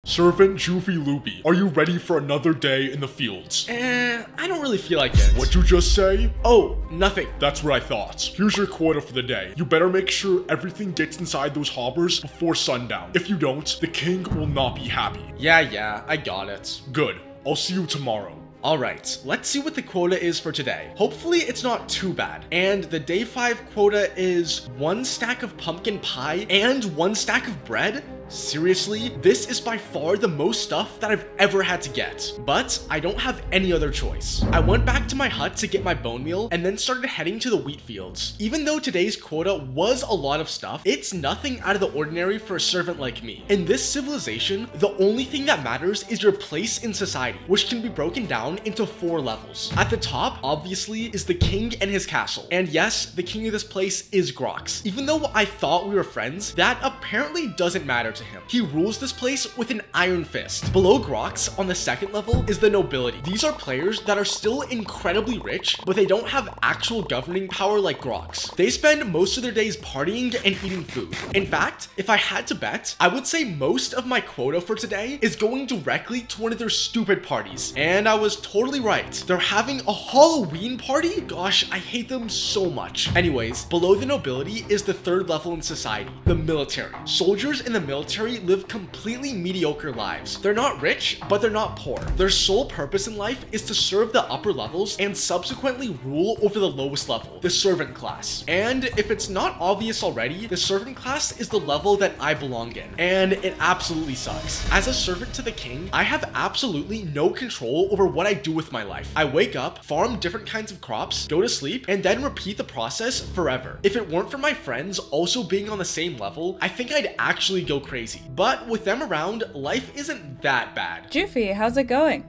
Servant Joofy Loopy, are you ready for another day in the fields? I don't really feel like it. What'd you just say? Oh, nothing. That's what I thought. Here's your quota for the day. You better make sure everything gets inside those hoppers before sundown. If you don't, the king will not be happy. Yeah, I got it. Good. I'll see you tomorrow. Alright, let's see what the quota is for today. Hopefully it's not too bad. And the day 5 quota is 1 stack of pumpkin pie and 1 stack of bread? Seriously? This is by far the most stuff that I've ever had to get. But I don't have any other choice. I went back to my hut to get my bone meal and then started heading to the wheat fields. Even though today's quota was a lot of stuff, it's nothing out of the ordinary for a servant like me. In this civilization, the only thing that matters is your place in society, which can be broken down into 4 levels. At the top, obviously, is the king and his castle. And yes, the king of this place is Grox. Even though I thought we were friends, that apparently doesn't matter to him. He rules this place with an iron fist. Below Grox, on the 2nd level, is the nobility. These are players that are still incredibly rich, but they don't have actual governing power like Grox. They spend most of their days partying and eating food. In fact, if I had to bet, I would say most of my quota for today is going directly to one of their stupid parties. And I was totally right. They're having a Halloween party? Gosh, I hate them so much. Anyways, below the nobility is the 3rd level in society, the military. Soldiers in the military live completely mediocre lives. They're not rich, but they're not poor. Their sole purpose in life is to serve the upper levels and subsequently rule over the lowest level, the servant class. And if it's not obvious already, the servant class is the level that I belong in, and it absolutely sucks. As a servant to the king, I have absolutely no control over what I do with my life. I wake up, farm different kinds of crops, go to sleep, and then repeat the process forever. If it weren't for my friends also being on the same level, I think I'd actually go crazy. But with them around, life isn't that bad. Joofy, how's it going?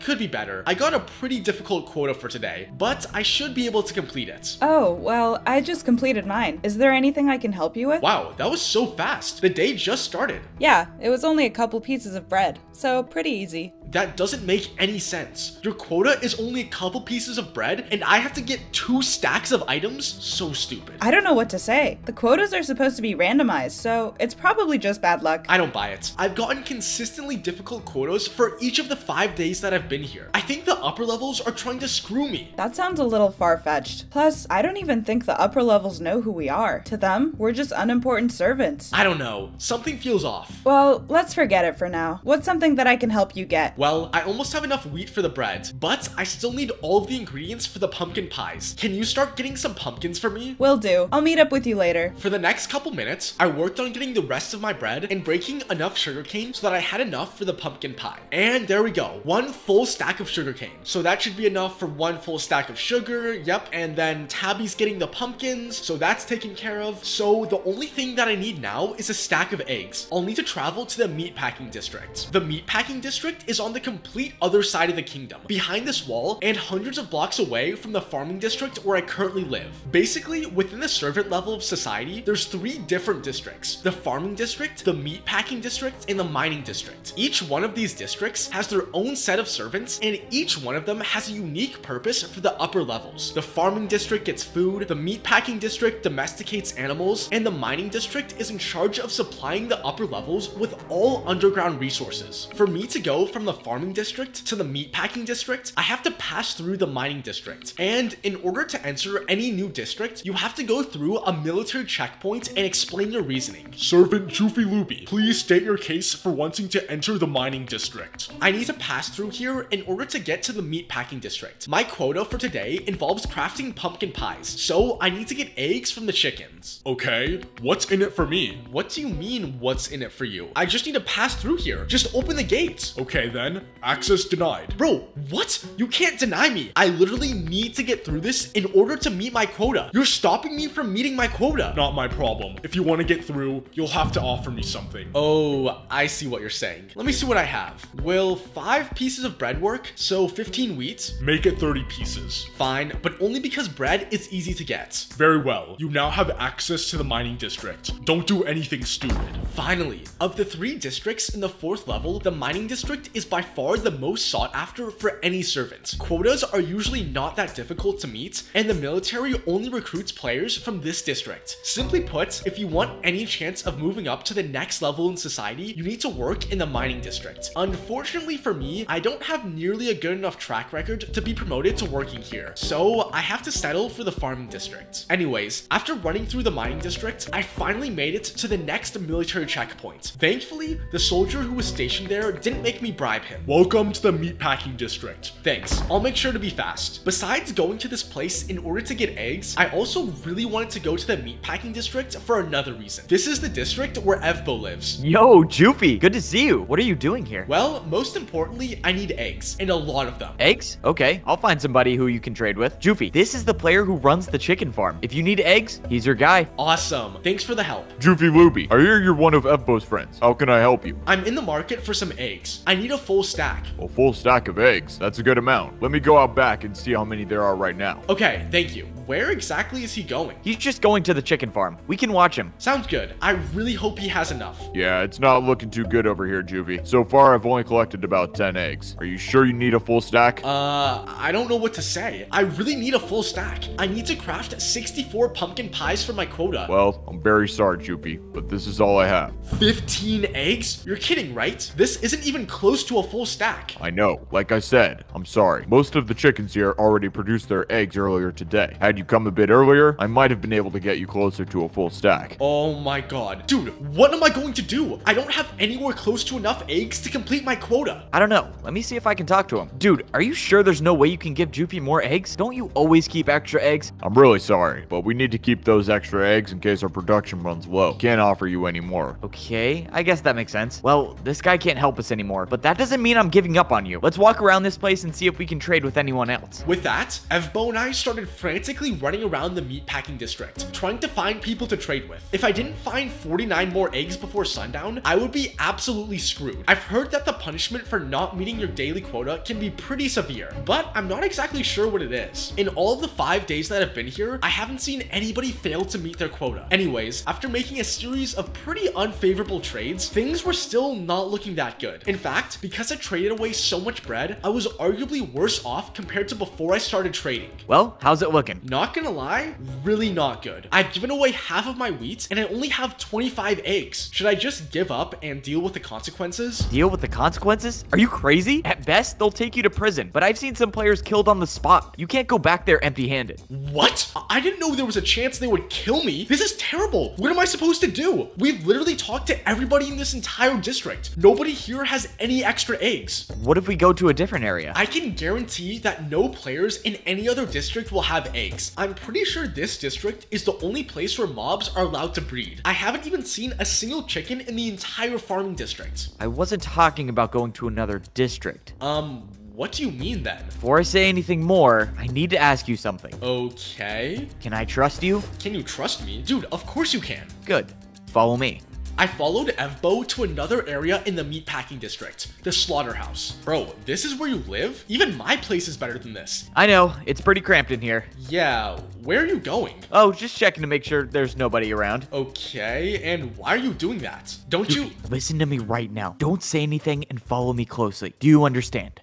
Could be better. I got a pretty difficult quota for today, but I should be able to complete it. Oh, well, I just completed mine. Is there anything I can help you with? Wow, that was so fast. The day just started. Yeah, it was only a couple pieces of bread, so pretty easy. That doesn't make any sense. Your quota is only a couple pieces of bread, and I have to get 2 stacks of items? So stupid. I don't know what to say. The quotas are supposed to be randomized, so it's probably just bad luck. I don't buy it. I've gotten consistently difficult quotas for each of the 5 days that I've been here. I think the upper levels are trying to screw me. That sounds a little far-fetched. Plus, I don't even think the upper levels know who we are. To them, we're just unimportant servants. I don't know. Something feels off. Well, let's forget it for now. What's something that I can help you get? Well, I almost have enough wheat for the bread, but I still need all of the ingredients for the pumpkin pies. Can you start getting some pumpkins for me? Will do. I'll meet up with you later. For the next couple minutes, I worked on getting the rest of my bread and breaking enough sugarcane so that I had enough for the pumpkin pie. And there we go. 1 full stack of sugarcane. So that should be enough for 1 full stack of sugar. Yep. And then Tabby's getting the pumpkins, so that's taken care of. So the only thing that I need now is a stack of eggs. I'll need to travel to the meatpacking district. The meatpacking district is on the complete other side of the kingdom, behind this wall and hundreds of blocks away from the farming district where I currently live. Basically, within the servant level of society, there's 3 different districts: the farming district, the meatpacking district, and the mining district. Each one of these districts has their own set of servants, and each one of them has a unique purpose for the upper levels. The farming district gets food, the meatpacking district domesticates animals, and the mining district is in charge of supplying the upper levels with all underground resources. For me to go from the farming district to the meatpacking district, I have to pass through the mining district. And in order to enter any new district, you have to go through a military checkpoint and explain your reasoning. Servant Joofy Loopy, please state your case for wanting to enter the mining district. I need to pass through here in order to get to the meatpacking district. My quota for today involves crafting pumpkin pies, so I need to get eggs from the chickens. Okay, what's in it for me? What do you mean, what's in it for you? I just need to pass through here. Just open the gates. Okay then, access denied. Bro, what? You can't deny me. I literally need to get through this in order to meet my quota. You're stopping me from meeting my quota. Not my problem. If you want to get through, you'll have to offer me something. Oh, I see what you're saying. Let me see what I have. Will 5 pieces of bread work? So 15 wheat? Make it 30 pieces. Fine, but only because bread is easy to get. Very well. You now have access to the mining district. Don't do anything stupid. Finally, of the 3 districts in the 4th level, the mining district is by far the most sought after for any servant. Quotas are usually not that difficult to meet, and the military only recruits players from this district. Simply put, if you want any chance of moving up to the next level in society, you need to work in the mining district. Unfortunately for me, I don't have nearly a good enough track record to be promoted to working here, so I have to settle for the farming district. Anyways, after running through the mining district, I finally made it to the next military checkpoint. Thankfully, the soldier who was stationed there didn't make me bribe him. Welcome to the meatpacking district. Thanks, I'll make sure to be fast. Besides going to this place in order to get eggs, I also really wanted to go to the meatpacking district for another reason. This is the district where Evbo lives. Yo, Joopy, good to see you. What are you doing here? Well, most importantly, I need eggs, and a lot of them. Eggs? Okay, I'll find somebody who you can trade with. Joopy, this is the player who runs the chicken farm. If you need eggs, he's your guy. Awesome, thanks for the help. Joofy Loopy, I hear you're one of Evbo's friends. How can I help you? I'm in the market for some eggs. I need a full stack. A full stack of eggs. That's a good amount. Let me go out back and see how many there are right now. Okay, thank you. Where exactly is he going? He's just going to the chicken farm. We can watch him. Sounds good. I really hope he has enough. Yeah, it's not looking too good over here, Juvie. So far, I've only collected about 10 eggs. Are you sure you need a full stack? I don't know what to say. I really need a full stack. I need to craft 64 pumpkin pies for my quota. Well, I'm very sorry, Juvie, but this is all I have. 15 eggs? You're kidding, right? This isn't even close to a full stack. I know. Like I said, I'm sorry. Most of the chickens here already produced their eggs earlier today. Had you come a bit earlier, I might have been able to get you closer to a full stack. Oh my god. Dude, what am I going to do? I don't have anywhere close to enough eggs to complete my quota. I don't know. Let me see if I can talk to him. Dude, are you sure there's no way you can give Joopy more eggs? Don't you always keep extra eggs? I'm really sorry, but we need to keep those extra eggs in case our production runs low. Can't offer you any more. Okay, I guess that makes sense. Well, this guy can't help us anymore, but that doesn't mean I'm giving up on you. Let's walk around this place and see if we can trade with anyone else. With that, Evbo and I started frantically running around the meatpacking district, trying to find people to trade with. If I didn't find 49 more eggs before sundown, I would be absolutely screwed. I've heard that the punishment for not meeting your daily quota can be pretty severe, but I'm not exactly sure what it is. In all of the 5 days that I've been here, I haven't seen anybody fail to meet their quota. Anyways, after making a series of pretty unfavorable trades, things were still not looking that good. In fact, because I traded away so much bread, I was arguably worse off compared to before I started trading. Well, how's it looking? Not gonna lie, really not good. I've given away half of my wheat and I only have 25 eggs. Should I just give up and deal with the consequences? Deal with the consequences? Are you crazy? At best, they'll take you to prison, but I've seen some players killed on the spot. You can't go back there empty-handed. What? I didn't know there was a chance they would kill me. This is terrible. What am I supposed to do? We've literally talked to everybody in this entire district. Nobody here has any extra eggs. What if we go to a different area? I can guarantee that no players in any other district will have eggs. I'm pretty sure this district is the only place where mobs are allowed to breed. I haven't even seen a single chicken in the entire farming district. I wasn't talking about going to another district. What do you mean then? Before I say anything more, I need to ask you something. Okay. Can I trust you? Can you trust me? Dude, of course you can. Good. Follow me. I followed Evbo to another area in the meatpacking district, the slaughterhouse. Bro, this is where you live? Even my place is better than this. I know, it's pretty cramped in here. Yeah, where are you going? Oh, just checking to make sure there's nobody around. Okay, and why are you doing that? Don't you- Listen to me right now. Don't say anything and follow me closely. Do you understand?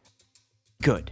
Good.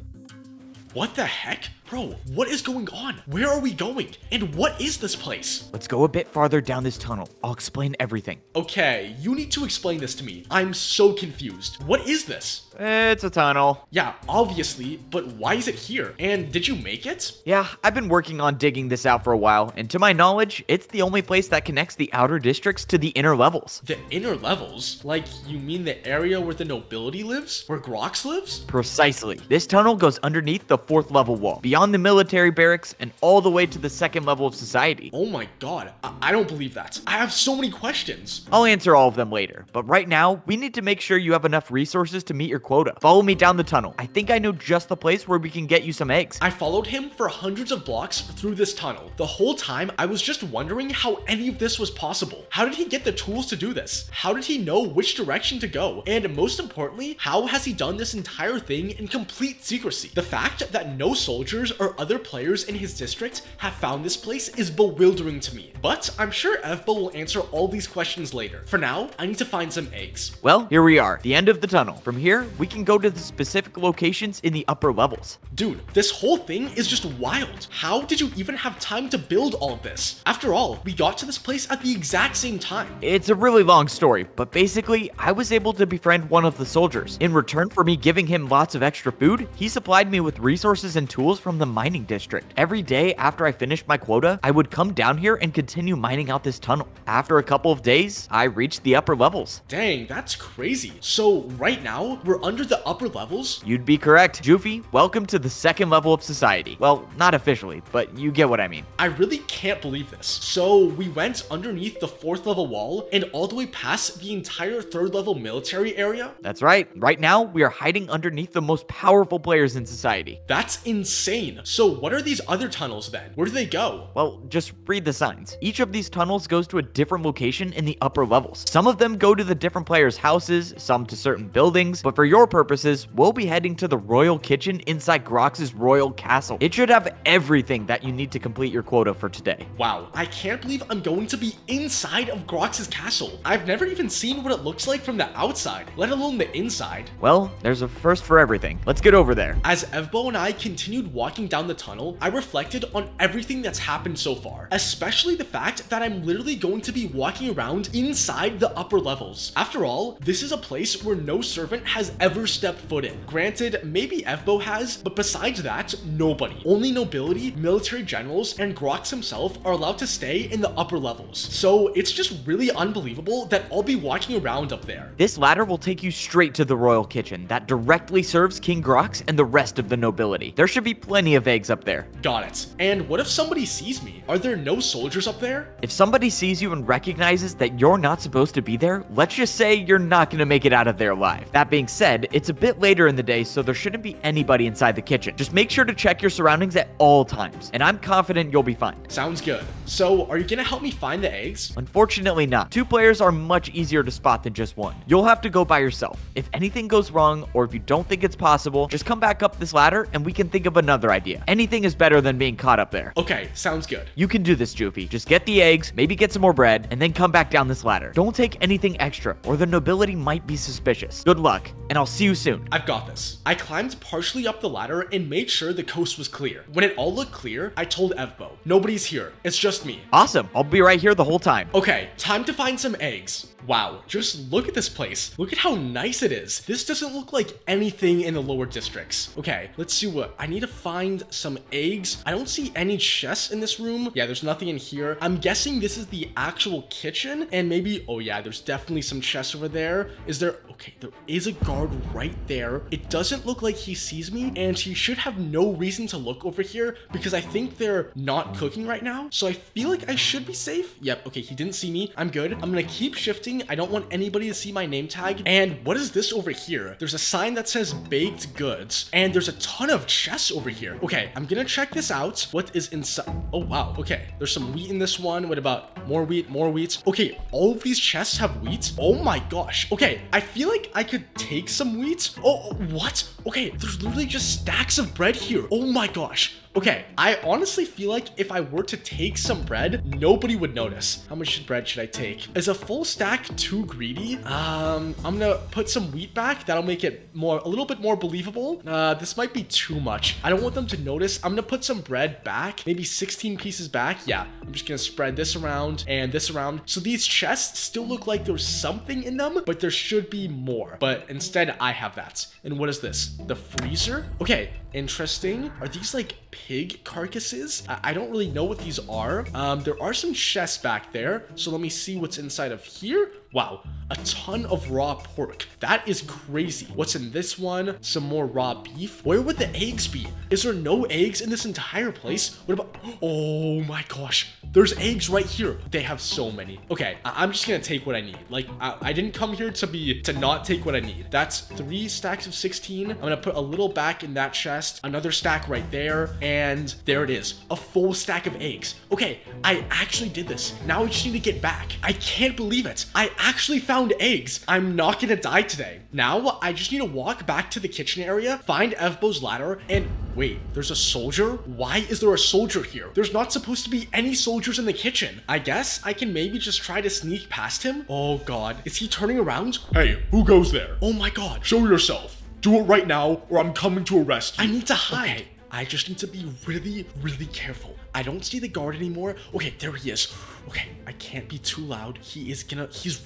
What the heck? Bro, what is going on? Where are we going? And what is this place? Let's go a bit farther down this tunnel. I'll explain everything. Okay, you need to explain this to me. I'm so confused. What is this? It's a tunnel. Yeah, obviously, but why is it here? And did you make it? Yeah, I've been working on digging this out for a while, and to my knowledge, it's the only place that connects the outer districts to the inner levels. The inner levels? Like, you mean the area where the nobility lives? Where Grox lives? Precisely. This tunnel goes underneath the 4th level wall, beyond the military barracks, and all the way to the 2nd level of society. Oh my god, I don't believe that. I have so many questions. I'll answer all of them later, but right now, we need to make sure you have enough resources to meet your quota. Follow me down the tunnel. I think I know just the place where we can get you some eggs. I followed him for hundreds of blocks through this tunnel. The whole time, I was just wondering how any of this was possible. How did he get the tools to do this? How did he know which direction to go? And most importantly, how has he done this entire thing in complete secrecy? The fact that no soldiers soldiers or other players in his district have found this place is bewildering to me. But I'm sure Evbo will answer all these questions later. For now, I need to find some eggs. Well, here we are, the end of the tunnel. From here, we can go to the specific locations in the upper levels. Dude, this whole thing is just wild. How did you even have time to build all of this? After all, we got to this place at the exact same time. It's a really long story, but basically, I was able to befriend one of the soldiers. In return for me giving him lots of extra food, he supplied me with resources and tools from the mining district. Every day after I finished my quota, I would come down here and continue mining out this tunnel. After a couple of days, I reached the upper levels. Dang, that's crazy. So right now, we're under the upper levels? You'd be correct. Joofy, welcome to the second level of society. Well, not officially, but you get what I mean. I really can't believe this. So we went underneath the 4th level wall and all the way past the entire 3rd level military area? That's right. Right now, we are hiding underneath the most powerful players in society. That's insane. So what are these other tunnels then? Where do they go? Well, just read the signs. Each of these tunnels goes to a different location in the upper levels. Some of them go to the different players' houses, some to certain buildings, but for your purposes, we'll be heading to the royal kitchen inside Grox's royal castle. It should have everything that you need to complete your quota for today. Wow, I can't believe I'm going to be inside of Grox's castle. I've never even seen what it looks like from the outside, let alone the inside. Well, there's a first for everything. Let's get over there. As Evbo and I continued walking down the tunnel, I reflected on everything that's happened so far, especially the fact that I'm literally going to be walking around inside the upper levels. After all, this is a place where no servant has ever stepped foot in. Granted, maybe Evbo has, but besides that, nobody. Only nobility, military generals, and Grox himself are allowed to stay in the upper levels. So it's just really unbelievable that I'll be walking around up there. This ladder will take you straight to the royal kitchen that directly serves King Grox and the rest of the nobility. There should be plenty of eggs up there. Got it. And what if somebody sees me? Are there no soldiers up there? If somebody sees you and recognizes that you're not supposed to be there, let's just say you're not going to make it out of there alive. That being said, it's a bit later in the day, so there shouldn't be anybody inside the kitchen. Just make sure to check your surroundings at all times, and I'm confident you'll be fine. Sounds good. So, are you gonna help me find the eggs? Unfortunately not. 2 players are much easier to spot than just 1. You'll have to go by yourself. If anything goes wrong, or if you don't think it's possible, just come back up this ladder and we can think of another idea. Anything is better than being caught up there. Okay, sounds good. You can do this, Joofy. Just get the eggs, maybe get some more bread, and then come back down this ladder. Don't take anything extra, or the nobility might be suspicious. Good luck, and I'll see you soon. I've got this. I climbed partially up the ladder and made sure the coast was clear. When it all looked clear, I told Evbo, nobody's here. It's just me. Awesome. I'll be right here the whole time. Okay, time to find some eggs. Wow, just look at this place. Look at how nice it is. This doesn't look like anything in the lower districts. Okay, let's see what. I need to find some eggs. I don't see any chests in this room. Yeah, there's nothing in here. I'm guessing this is the actual kitchen and maybe, oh yeah, there's definitely some chests over there. Is there, okay, there is a guard right there. It doesn't look like he sees me and he should have no reason to look over here because I think they're not cooking right now. So I feel like I should be safe. Yep, okay, he didn't see me. I'm good. I'm gonna keep shifting. I don't want anybody to see my name tag. And what is this over here? There's a sign that says baked goods and there's a ton of chests over here. Okay, I'm gonna check this out. What is inside? Oh, wow. Okay, there's some wheat in this one. What about more wheat, more wheat? Okay, all of these chests have wheat. Oh my gosh. Okay, I feel like I could take some wheat. Oh, what? Okay, there's literally just stacks of bread here. Oh my gosh. Okay, I honestly feel like if I were to take some bread, nobody would notice. How much bread should I take? Is a full stack too greedy? I'm gonna put some wheat back. That'll make it a little bit more believable. This might be too much. I don't want them to notice. I'm gonna put some bread back, maybe 16 pieces back. Yeah, I'm just gonna spread this around and this around. So these chests still look like there's something in them, but there should be more. But instead, I have that. And what is this? The freezer? Okay, interesting. Are these like pig carcasses? I don't really know what these are. There are some chests back there. So let me see what's inside of here. Wow, a ton of raw pork. That is crazy. What's in this one? Some more raw beef. Where would the eggs be? Is there no eggs in this entire place? What about, oh my gosh, there's eggs right here. They have so many. Okay, I'm just gonna take what I need. Like, I didn't come here to not take what I need. That's 3 stacks of 16. I'm gonna put a little back in that chest, another stack right there, and there it is, a full stack of eggs. Okay, I actually did this. Now I just need to get back. I can't believe it. I actually found eggs. I'm not gonna die today. Now, I just need to walk back to the kitchen area, find Evbo's ladder, and wait, there's a soldier? Why is there a soldier here? There's not supposed to be any soldiers in the kitchen. I guess I can maybe just try to sneak past him. Oh God, is he turning around? Hey, who goes there? Oh my God. Show yourself. Do it right now, or I'm coming to arrest you. I need to hide. Okay, I just need to be really, really careful. I don't see the guard anymore. Okay, there he is. Okay, I can't be too loud. He's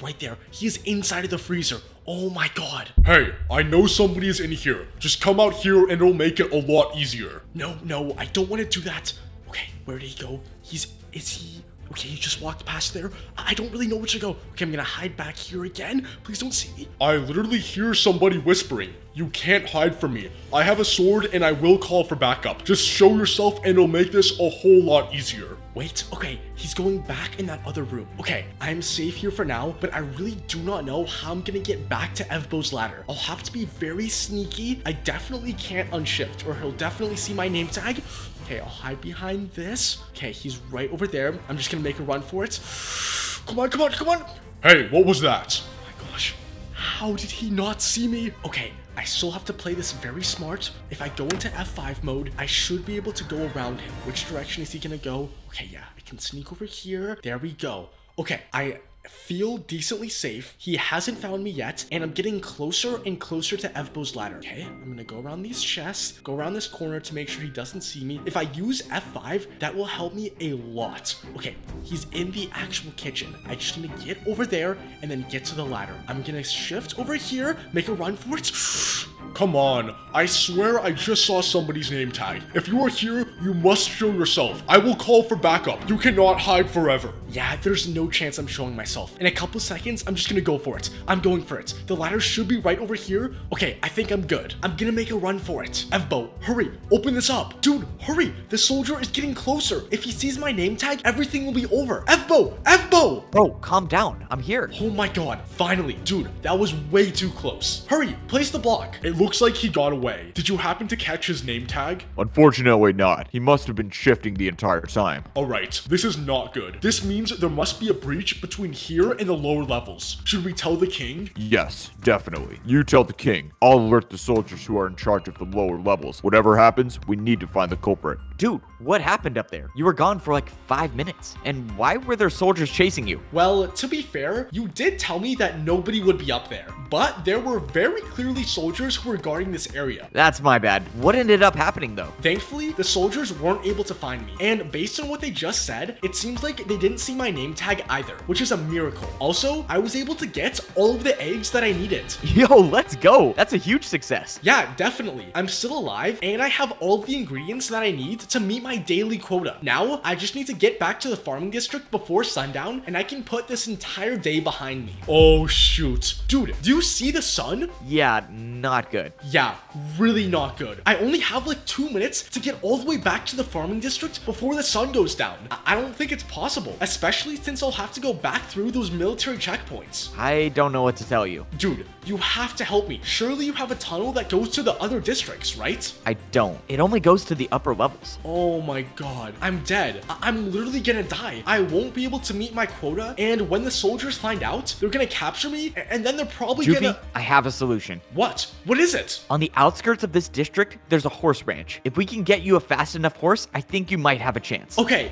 right there. He is inside of the freezer. Oh my God. Hey, I know somebody is in here. Just come out here and it'll make it a lot easier. No, I don't want to do that. Okay, where did he go? Okay, he just walked past there. I don't really know where to go. Okay, I'm gonna hide back here again. Please don't see me. I literally hear somebody whispering. You can't hide from me. I have a sword and I will call for backup. Just show yourself and it'll make this a whole lot easier. Wait, okay, he's going back in that other room. Okay, I'm safe here for now, but I really do not know how I'm gonna get back to Evbo's ladder. I'll have to be very sneaky. I definitely can't unshift or he'll definitely see my name tag. Okay, I'll hide behind this. Okay, he's right over there. I'm just gonna make a run for it. Come on. Hey, what was that? Oh my gosh, how did he not see me? Okay, I still have to play this very smart. If I go into F5 mode, I should be able to go around him. Which direction is he gonna go? Okay, yeah, I can sneak over here. There we go. Okay, I feel decently safe. He hasn't found me yet, and I'm getting closer and closer to Evbo's ladder. Okay, I'm gonna go around these chests, go around this corner to make sure he doesn't see me. If I use F5, that will help me a lot. Okay, he's in the actual kitchen. I just need to get over there and then get to the ladder. I'm gonna shift over here, make a run for it. Come on, I swear I just saw somebody's name tag. If you are here, you must show yourself. I will call for backup. You cannot hide forever. Yeah, there's no chance I'm showing myself. In a couple seconds, I'm just gonna go for it. I'm going for it. The ladder should be right over here. Okay, I think I'm good. I'm gonna make a run for it. Evbo, hurry, open this up. Dude, hurry, the soldier is getting closer. If he sees my name tag, everything will be over. Evbo! Bro, calm down. I'm here. Oh my God, finally. Dude, that was way too close. Hurry, place the block. It looks like he got away. Did you happen to catch his name tag? Unfortunately not. He must have been shifting the entire time. Alright, this is not good. This means there must be a breach between here and the lower levels. Should we tell the king? Yes, definitely. You tell the king. I'll alert the soldiers who are in charge of the lower levels. Whatever happens, we need to find the culprit. Dude, what happened up there? You were gone for like 5 minutes. And why were there soldiers chasing you? Well, to be fair, you did tell me that nobody would be up there. But there were very clearly soldiers who were guarding this area. That's my bad. What ended up happening though? Thankfully, the soldiers weren't able to find me. And based on what they just said, it seems like they didn't see my name tag either, which is a miracle. Also, I was able to get all of the eggs that I needed. Yo, let's go. That's a huge success. Yeah, definitely. I'm still alive and I have all of the ingredients that I need to meet my daily quota. Now, I just need to get back to the farming district before sundown and I can put this entire day behind me. Oh, shoot. Dude, do you see the sun? Yeah, not good. Yeah, really not good. I only have like 2 minutes to get all the way back to the farming district before the sun goes down. I don't think it's possible, especially since I'll have to go back through those military checkpoints. I don't know what to tell you. Dude, you have to help me. Surely you have a tunnel that goes to the other districts, right? I don't. It only goes to the upper levels. Oh my God, I'm dead. I'm literally gonna die. I won't be able to meet my quota, and when the soldiers find out, they're gonna capture me, and then they're probably gonna... I have a solution. What? What is it? On the outskirts of this district, there's a horse ranch. If we can get you a fast enough horse, I think you might have a chance. Okay,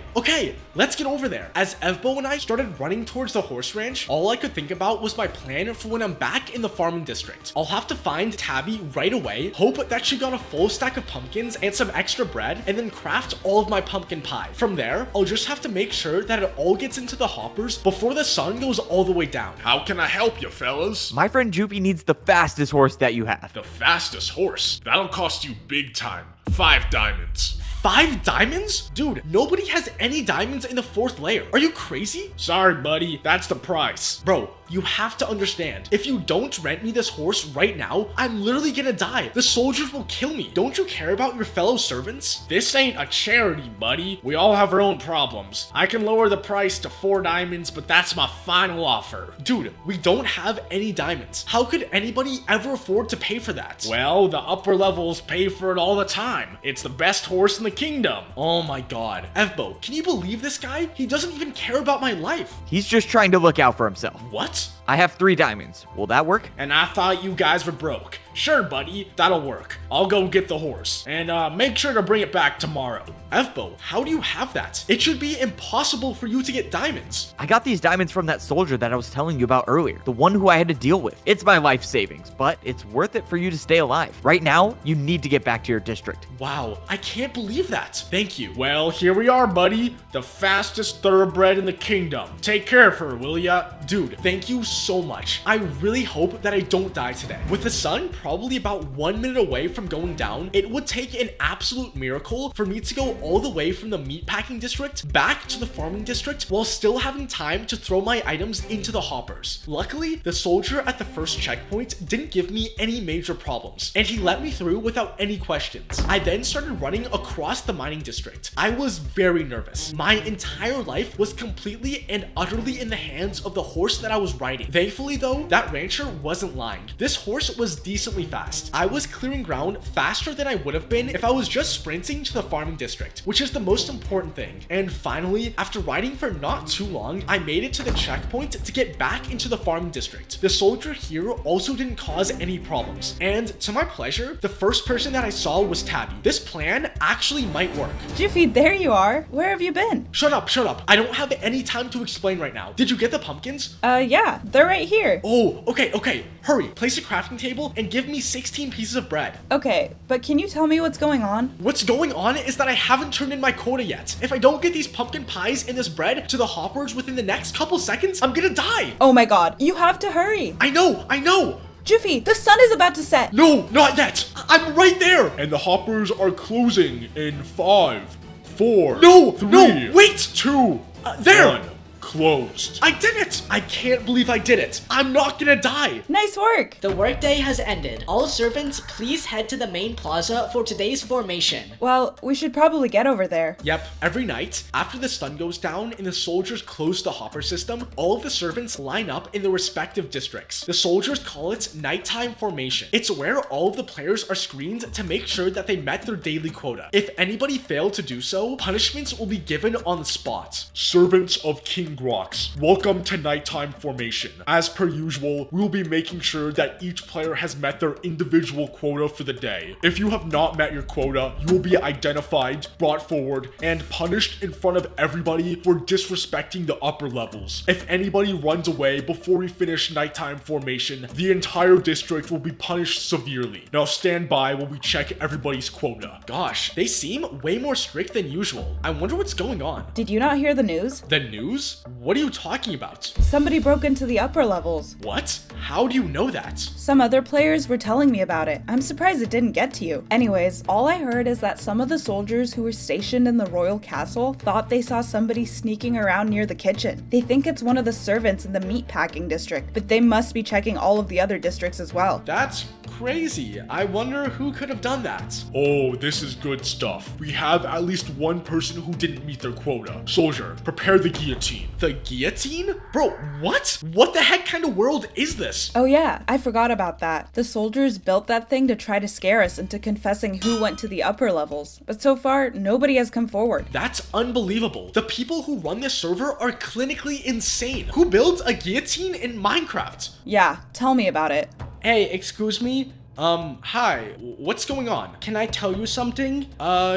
let's get over there. As Evbo and I started running towards the horse ranch, all I could think about was my plan for when I'm back in the farming district. I'll have to find Tabby right away, hope that she got a full stack of pumpkins and some extra bread, and then craft all of my pumpkin pie. From there, I'll just have to make sure that it all gets into the hoppers before the sun goes all the way down. How can I help you, fellas? My friend Juvie needs the fastest horse that you have. The fastest horse? That'll cost you big time. 5 diamonds. 5 diamonds? Dude, nobody has any diamonds in the 4th layer. Are you crazy? Sorry, buddy. That's the price. Bro, you have to understand. If you don't rent me this horse right now, I'm literally gonna die. The soldiers will kill me. Don't you care about your fellow servants? This ain't a charity, buddy. We all have our own problems. I can lower the price to 4 diamonds, but that's my final offer. Dude, we don't have any diamonds. How could anybody ever afford to pay for that? Well, the upper levels pay for it all the time. It's the best horse in the kingdom. Oh my god. Evbo, can you believe this guy? He doesn't even care about my life. He's just trying to look out for himself. What? I have 3 diamonds. Will that work? And I thought you guys were broke. Sure, buddy, that'll work. I'll go get the horse. And make sure to bring it back tomorrow. Evbo, how do you have that? It should be impossible for you to get diamonds. I got these diamonds from that soldier that I was telling you about earlier, the one who I had to deal with. It's my life savings, but it's worth it for you to stay alive. Right now, you need to get back to your district. Wow, I can't believe that. Thank you. Well, here we are, buddy. The fastest thoroughbred in the kingdom. Take care of her, will ya? Dude, thank you so much. I really hope that I don't die today. With the sun probably about 1 minute away from going down, it would take an absolute miracle for me to go all the way from the meatpacking district back to the farming district while still having time to throw my items into the hoppers. Luckily, the soldier at the first checkpoint didn't give me any major problems, and he let me through without any questions. I then started running across the mining district. I was very nervous. My entire life was completely and utterly in the hands of the horse that I was riding. Thankfully though, that rancher wasn't lying. This horse was decently fast. I was clearing ground faster than I would have been if I was just sprinting to the farming district, which is the most important thing. And finally, after riding for not too long, I made it to the checkpoint to get back into the farming district. The soldier here also didn't cause any problems. And to my pleasure, the first person that I saw was Tabby. This plan actually might work. Jiffy, there you are. Where have you been? Shut up, shut up. I don't have any time to explain right now. Did you get the pumpkins? Yeah, they're right here. Oh, okay. Hurry, place a crafting table and give me 16 pieces of bread. Okay, but can you tell me what's going on? What's going on is that I haven't turned in my quota yet. If I don't get these pumpkin pies and this bread to the hoppers within the next couple seconds, I'm gonna die. Oh my god, you have to hurry. I know. Jiffy, the sun is about to set. No, not yet. I'm right there. And the hoppers are closing in 5, 4, No, 3, wait. 2, There. 1. Closed. I did it. I can't believe I did it. I'm not gonna die. Nice work. The workday has ended. All servants, please head to the main plaza for today's formation. Well, we should probably get over there. Yep, every night, after the sun goes down and the soldiers close the hopper system, all of the servants line up in their respective districts. The soldiers call it nighttime formation. It's where all of the players are screened to make sure that they met their daily quota. If anybody failed to do so, punishments will be given on the spot. Servants of King Grox, welcome to nighttime formation. As per usual, we will be making sure that each player has met their individual quota for the day. If you have not met your quota, you will be identified, brought forward, and punished in front of everybody for disrespecting the upper levels. If anybody runs away before we finish nighttime formation, the entire district will be punished severely. Now stand by while we check everybody's quota. Gosh, they seem way more strict than usual. I wonder what's going on. Did you not hear the news? The news? What are you talking about? Somebody broke into the upper levels. What? How do you know that? Some other players were telling me about it. I'm surprised it didn't get to you. Anyways, all I heard is that some of the soldiers who were stationed in the royal castle thought they saw somebody sneaking around near the kitchen. They think it's one of the servants in the meatpacking district, but they must be checking all of the other districts as well. That's crazy. I wonder who could have done that. Oh, this is good stuff. We have at least one person who didn't meet their quota. Soldier, prepare the guillotine. The guillotine? Bro, what? What the heck kind of world is this? Oh yeah, I forgot about that. The soldiers built that thing to try to scare us into confessing who went to the upper levels, but so far, nobody has come forward. That's unbelievable. The people who run this server are clinically insane. Who builds a guillotine in Minecraft? Yeah, tell me about it. Hey, excuse me? Hi. What's going on? Can I tell you something?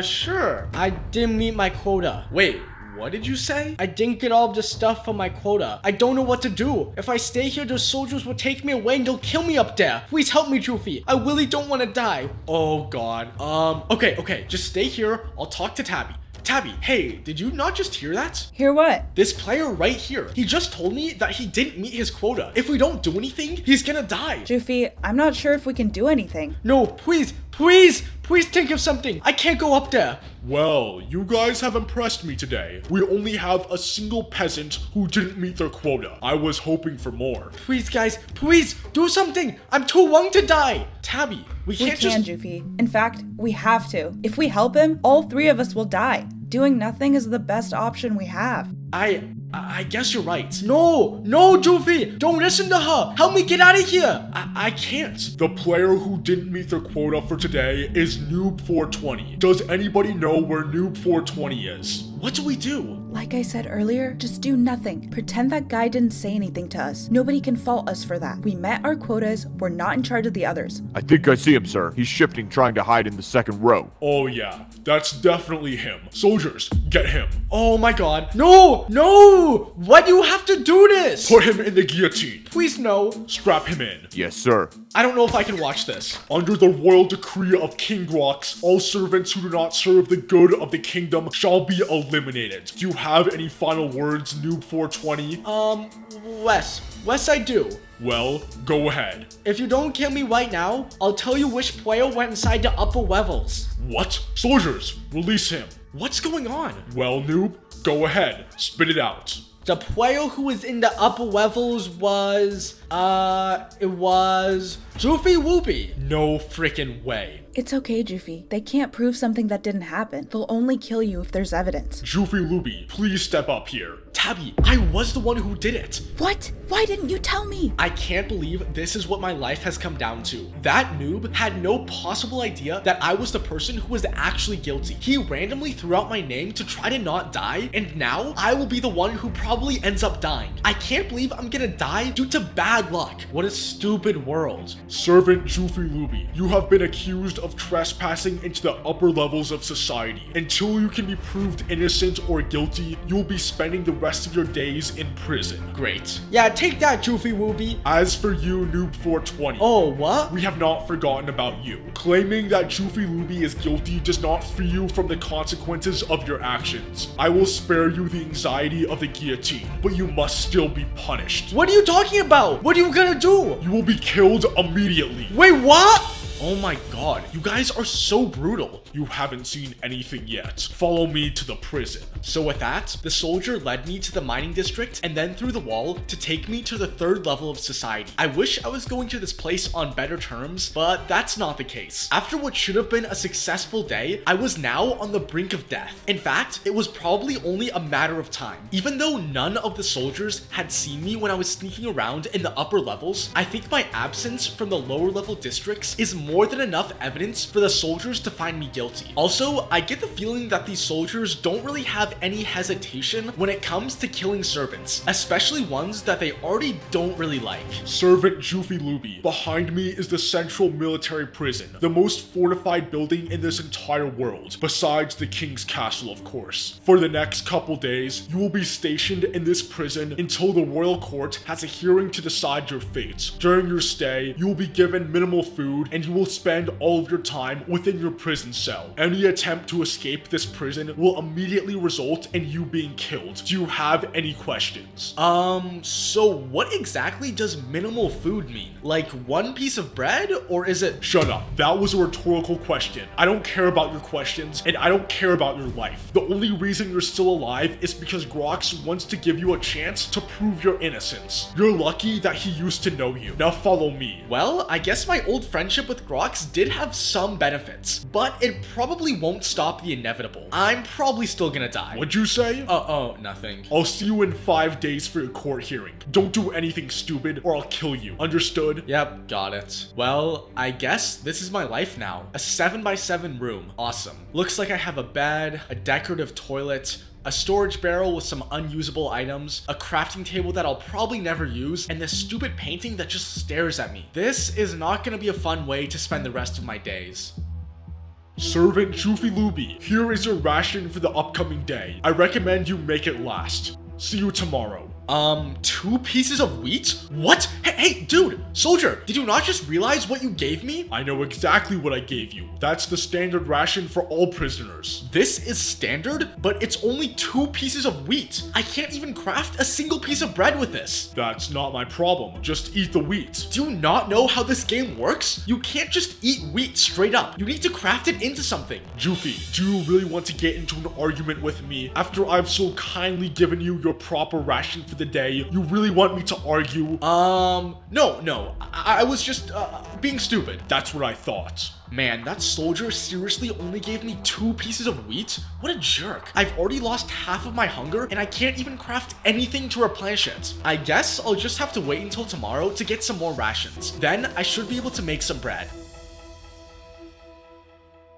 Sure. I didn't meet my quota. Wait, what did you say? I didn't get all of the stuff from my quota. I don't know what to do. If I stay here, the soldiers will take me away and they'll kill me up there. Please help me, Juffy. I really don't want to die. Oh god. Okay. Just stay here. I'll talk to Tabby. Tabby, hey, did you not just hear that? Hear what? This player right here. He just told me that he didn't meet his quota. If we don't do anything, he's gonna die. Joofy, I'm not sure if we can do anything. No, please think of something. I can't go up there. Well, you guys have impressed me today. We only have a single peasant who didn't meet their quota. I was hoping for more. Please, guys, please do something. I'm too young to die. Tabby, we We can't can, just... Joofy. In fact, we have to. If we help him, all 3 of us will die. Doing nothing is the best option we have. I guess you're right. No, Juffy, don't listen to her. Help me get out of here. I can't. The player who didn't meet their quota for today is Noob420. Does anybody know where Noob420 is? What do we do? Like I said earlier, just do nothing. Pretend that guy didn't say anything to us. Nobody can fault us for that. We met our quotas, we're not in charge of the others. I think I see him, sir. He's shifting, trying to hide in the second row. Oh yeah, that's definitely him. Soldiers, get him. Oh my god. No! Why do you have to do this? Put him in the guillotine. Please no. Strap him in. Yes, sir. I don't know if I can watch this. Under the royal decree of King Grox, all servants who do not serve the good of the kingdom shall be eliminated. Do you have any final words, Noob420? Wes, I do. Well, go ahead. If you don't kill me right now, I'll tell you which player went inside the upper levels. What? Soldiers, release him. What's going on? Well, Noob, go ahead. Spit it out. The player who was in the upper levels was, it was Joofy Whoopy. No freaking way. It's okay, Joofy. They can't prove something that didn't happen. They'll only kill you if there's evidence. Joofy Looby, please step up here. Tabby, I was the one who did it. What? Why didn't you tell me? I can't believe this is what my life has come down to. That noob had no possible idea that I was the person who was actually guilty. He randomly threw out my name to try to not die, and now I will be the one who probably ends up dying. I can't believe I'm gonna die due to bad luck. What a stupid world. Servant Joofy Looby, you have been accused of trespassing into the upper levels of society. Until you can be proved innocent or guilty, you'll be spending the rest of your days in prison. Great. Yeah, take that, Joofy Wooby. As for you, Noob420. Oh, what? We have not forgotten about you. Claiming that Joofy Looby is guilty does not free you from the consequences of your actions. I will spare you the anxiety of the guillotine, but you must still be punished. What are you talking about? What are you gonna do? You will be killed immediately. Wait, what? Oh my god, you guys are so brutal. You haven't seen anything yet. Follow me to the prison. So with that, the soldier led me to the mining district and then through the wall to take me to the third level of society. I wish I was going to this place on better terms, but that's not the case. After what should have been a successful day, I was now on the brink of death. In fact, it was probably only a matter of time. Even though none of the soldiers had seen me when I was sneaking around in the upper levels, I think my absence from the lower level districts is more than enough evidence for the soldiers to find me guilty. Also, I get the feeling that these soldiers don't really have any hesitation when it comes to killing servants, especially ones that they already don't really like. Servant Joofy Looby, behind me is the Central Military Prison, the most fortified building in this entire world, besides the King's Castle, of course. For the next couple days, you will be stationed in this prison until the royal court has a hearing to decide your fate. During your stay, you will be given minimal food and you will spend all of your time within your prison cell. Any attempt to escape this prison will immediately result in you being killed. Do you have any questions? So what exactly does minimal food mean? Like one piece of bread, or is it— Shut up. That was a rhetorical question. I don't care about your questions, and I don't care about your life. The only reason you're still alive is because Grox wants to give you a chance to prove your innocence. You're lucky that he used to know you. Now follow me. Well, I guess my old friendship with Grox did have some benefits, but it probably won't stop the inevitable. I'm probably still gonna die. What'd you say? Oh, nothing. I'll see you in 5 days for your court hearing. Don't do anything stupid or I'll kill you. Understood? Yep, got it. Well, I guess this is my life now. A 7x7 room. Awesome. Looks like I have a bed, a decorative toilet, a storage barrel with some unusable items, a crafting table that I'll probably never use, and this stupid painting that just stares at me. This is not gonna be a fun way to spend the rest of my days. Servant Joofy Looby, here is your ration for the upcoming day. I recommend you make it last. See you tomorrow. 2 pieces of wheat? What? Hey, dude, soldier, did you not just realize what you gave me? I know exactly what I gave you. That's the standard ration for all prisoners. This is standard, but it's only 2 pieces of wheat. I can't even craft a single piece of bread with this. That's not my problem. Just eat the wheat. Do you not know how this game works? You can't just eat wheat straight up. You need to craft it into something. Joofy, do you really want to get into an argument with me after I've so kindly given you your proper ration for the the day. You really want me to argue? No. I was just, being stupid. That's what I thought. Man, that soldier seriously only gave me 2 pieces of wheat? What a jerk. I've already lost half of my hunger, and I can't even craft anything to replenish it. I guess I'll just have to wait until tomorrow to get some more rations. Then I should be able to make some bread.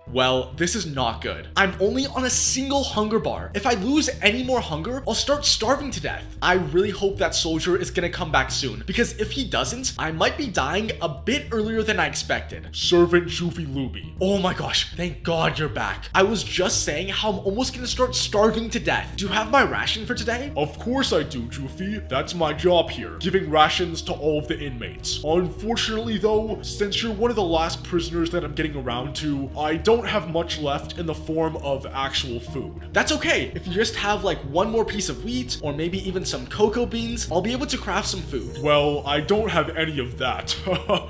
Well, this is not good. I'm only on a single hunger bar. If I lose any more hunger, I'll start starving to death. I really hope that soldier is gonna come back soon, because if he doesn't, I might be dying a bit earlier than I expected. Servant Joofy Looby. Oh my gosh, thank God you're back. I was just saying how I'm almost gonna start starving to death. Do you have my ration for today? Of course I do, Joofy. That's my job here, giving rations to all of the inmates. Unfortunately though, since you're one of the last prisoners that I'm getting around to, I don't have much left in the form of actual food. That's okay. If you just have like 1 more piece of wheat or maybe even some cocoa beans, I'll be able to craft some food. Well, I don't have any of that.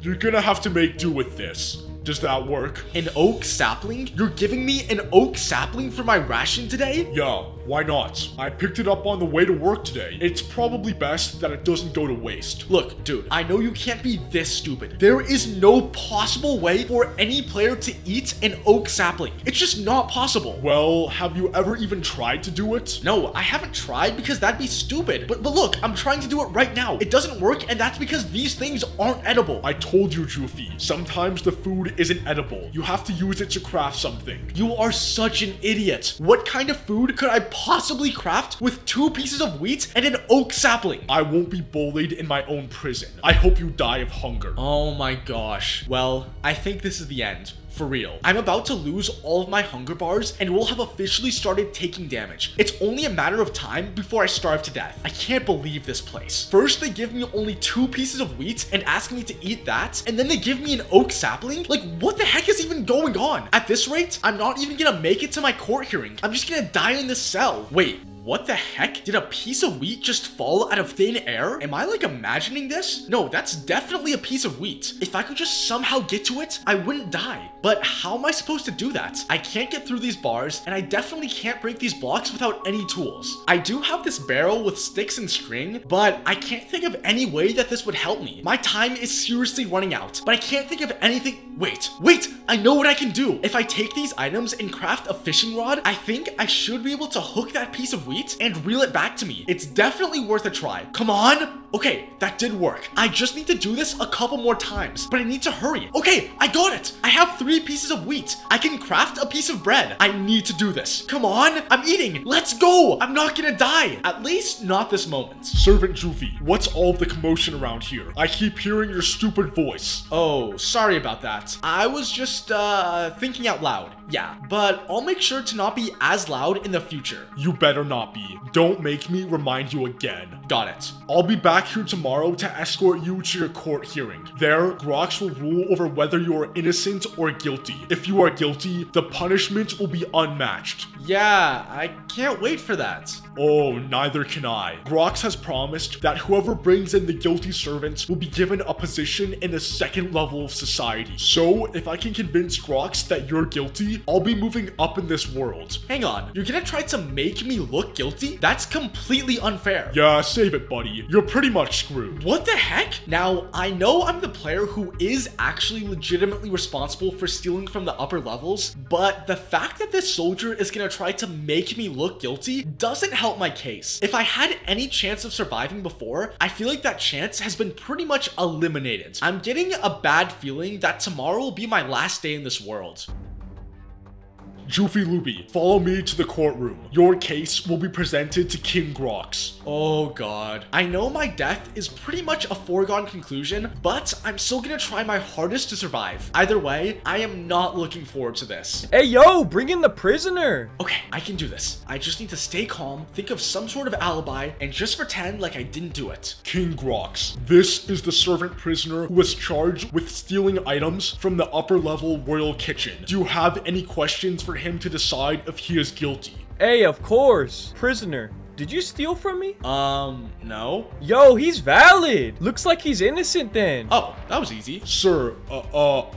You're gonna have to make do with this. Does that work? An oak sapling? You're giving me an oak sapling for my ration today? Yeah, why not? I picked it up on the way to work today. It's probably best that it doesn't go to waste. Look, dude, I know you can't be this stupid. There is no possible way for any player to eat an oak sapling. It's just not possible. Well, have you ever even tried to do it? No, I haven't tried because that'd be stupid. But look, I'm trying to do it right now. It doesn't work, and that's because these things aren't edible. I told you, Joofy. Sometimes the food isn't edible. You have to use it to craft something. You are such an idiot. What kind of food could I possibly craft with 2 pieces of wheat and an oak sapling? I won't be bullied in my own prison. I hope you die of hunger. Oh my gosh. Well, I think this is the end. For real. I'm about to lose all of my hunger bars and will have officially started taking damage. It's only a matter of time before I starve to death. I can't believe this place. First, they give me only 2 pieces of wheat and ask me to eat that, and then they give me an oak sapling? Like, what the heck is even going on? At this rate, I'm not even gonna make it to my court hearing. I'm just gonna die in this cell. Wait. What the heck? Did a piece of wheat just fall out of thin air? Am I like imagining this? No, that's definitely a piece of wheat. If I could just somehow get to it, I wouldn't die. But how am I supposed to do that? I can't get through these bars, and I definitely can't break these blocks without any tools. I do have this barrel with sticks and string, but I can't think of any way that this would help me. My time is seriously running out, but I can't think of anything. Wait, I know what I can do. If I take these items and craft a fishing rod, I think I should be able to hook that piece of wheat and reel it back to me. It's definitely worth a try. Come on. Okay, that did work. I just need to do this a couple more times, but I need to hurry. Okay, I got it. I have 3 pieces of wheat. I can craft a piece of bread. I need to do this. Come on, I'm eating. Let's go. I'm not gonna die. At least not this moment. Servant Joofy, what's all of the commotion around here? I keep hearing your stupid voice. Oh, sorry about that. I was just, thinking out loud. Yeah, but I'll make sure to not be as loud in the future. You better not be. Don't make me remind you again. Got it. I'll be back here tomorrow to escort you to your court hearing. There, Grox will rule over whether you are innocent or guilty. If you are guilty, the punishment will be unmatched. Yeah, I can't wait for that. Oh, neither can I. Grox has promised that whoever brings in the guilty servants will be given a position in the 2nd level of society. So, if I can convince Grox that you're guilty, I'll be moving up in this world. Hang on, you're gonna try to make me look guilty? That's completely unfair. Yeah, save it, buddy. You're pretty much screwed. What the heck? Now, I know I'm the player who is actually legitimately responsible for stealing from the upper levels, but the fact that this soldier is gonna try to make me look guilty doesn't help my case. If I had any chance of surviving before, I feel like that chance has been pretty much eliminated. I'm getting a bad feeling that tomorrow will be my last day in this world. Joofy Looby, follow me to the courtroom. Your case will be presented to King Grox. Oh god. I know my death is pretty much a foregone conclusion, but I'm still gonna try my hardest to survive. Either way, I am not looking forward to this. Hey, yo, bring in the prisoner. Okay, I can do this. I just need to stay calm, think of some sort of alibi, and just pretend like I didn't do it. King Grox, this is the servant prisoner who was charged with stealing items from the upper level royal kitchen. Do you have any questions for him to decide if he is guilty? Hey, of course. Prisoner, Did you steal from me? No. Yo, he's valid. Looks like he's innocent then. Oh, that was easy. Sir,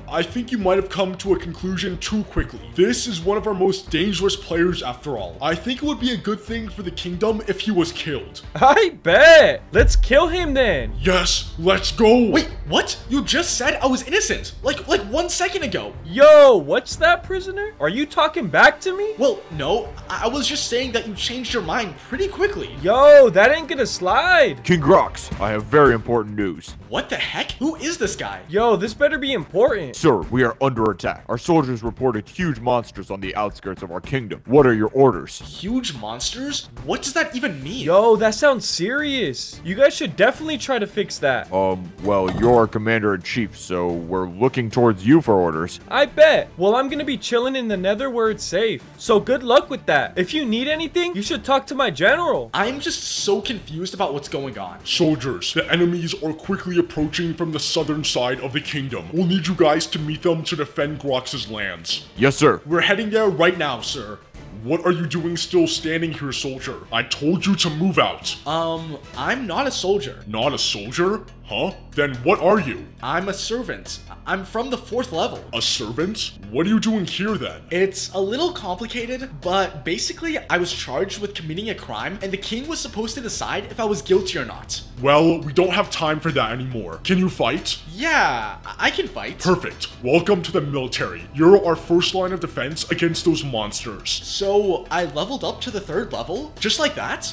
I think you might have come to a conclusion too quickly. This is one of our most dangerous players after all. I think it would be a good thing for the kingdom if he was killed. I bet. Let's kill him then. Yes, let's go. Wait, what? You just said I was innocent. Like 1 second ago. Yo, what's that, prisoner? Are you talking back to me? Well, no, I was just saying that you changed your mind pretty quickly. Yo, that ain't gonna slide. King Grox, I have very important news. What the heck? Who is this guy? Yo, this better be important. Sir, we are under attack. Our soldiers reported huge monsters on the outskirts of our kingdom. What are your orders? Huge monsters? What does that even mean? Yo, that sounds serious. You guys should definitely try to fix that. Well, you're our commander-in-chief, so we're looking towards you for orders. I bet. Well, I'm gonna be chilling in the nether where it's safe. So good luck with that. If you need anything, you should talk to my general. I'm just so confused about what's going on. Soldiers, the enemies are quickly approaching from the southern side of the kingdom. We'll need you guys to meet them to defend Grox's lands. Yes, sir. We're heading there right now, sir. What are you doing still standing here, soldier? I told you to move out. I'm not a soldier. Not a soldier? Huh? Then what are you? I'm a servant. I'm from the 4th level. A servant? What are you doing here then? It's a little complicated, but basically I was charged with committing a crime and the king was supposed to decide if I was guilty or not. Well, we don't have time for that anymore. Can you fight? Yeah, I can fight. Perfect. Welcome to the military. You're our first line of defense against those monsters. So I leveled up to the 3rd level? Just like that?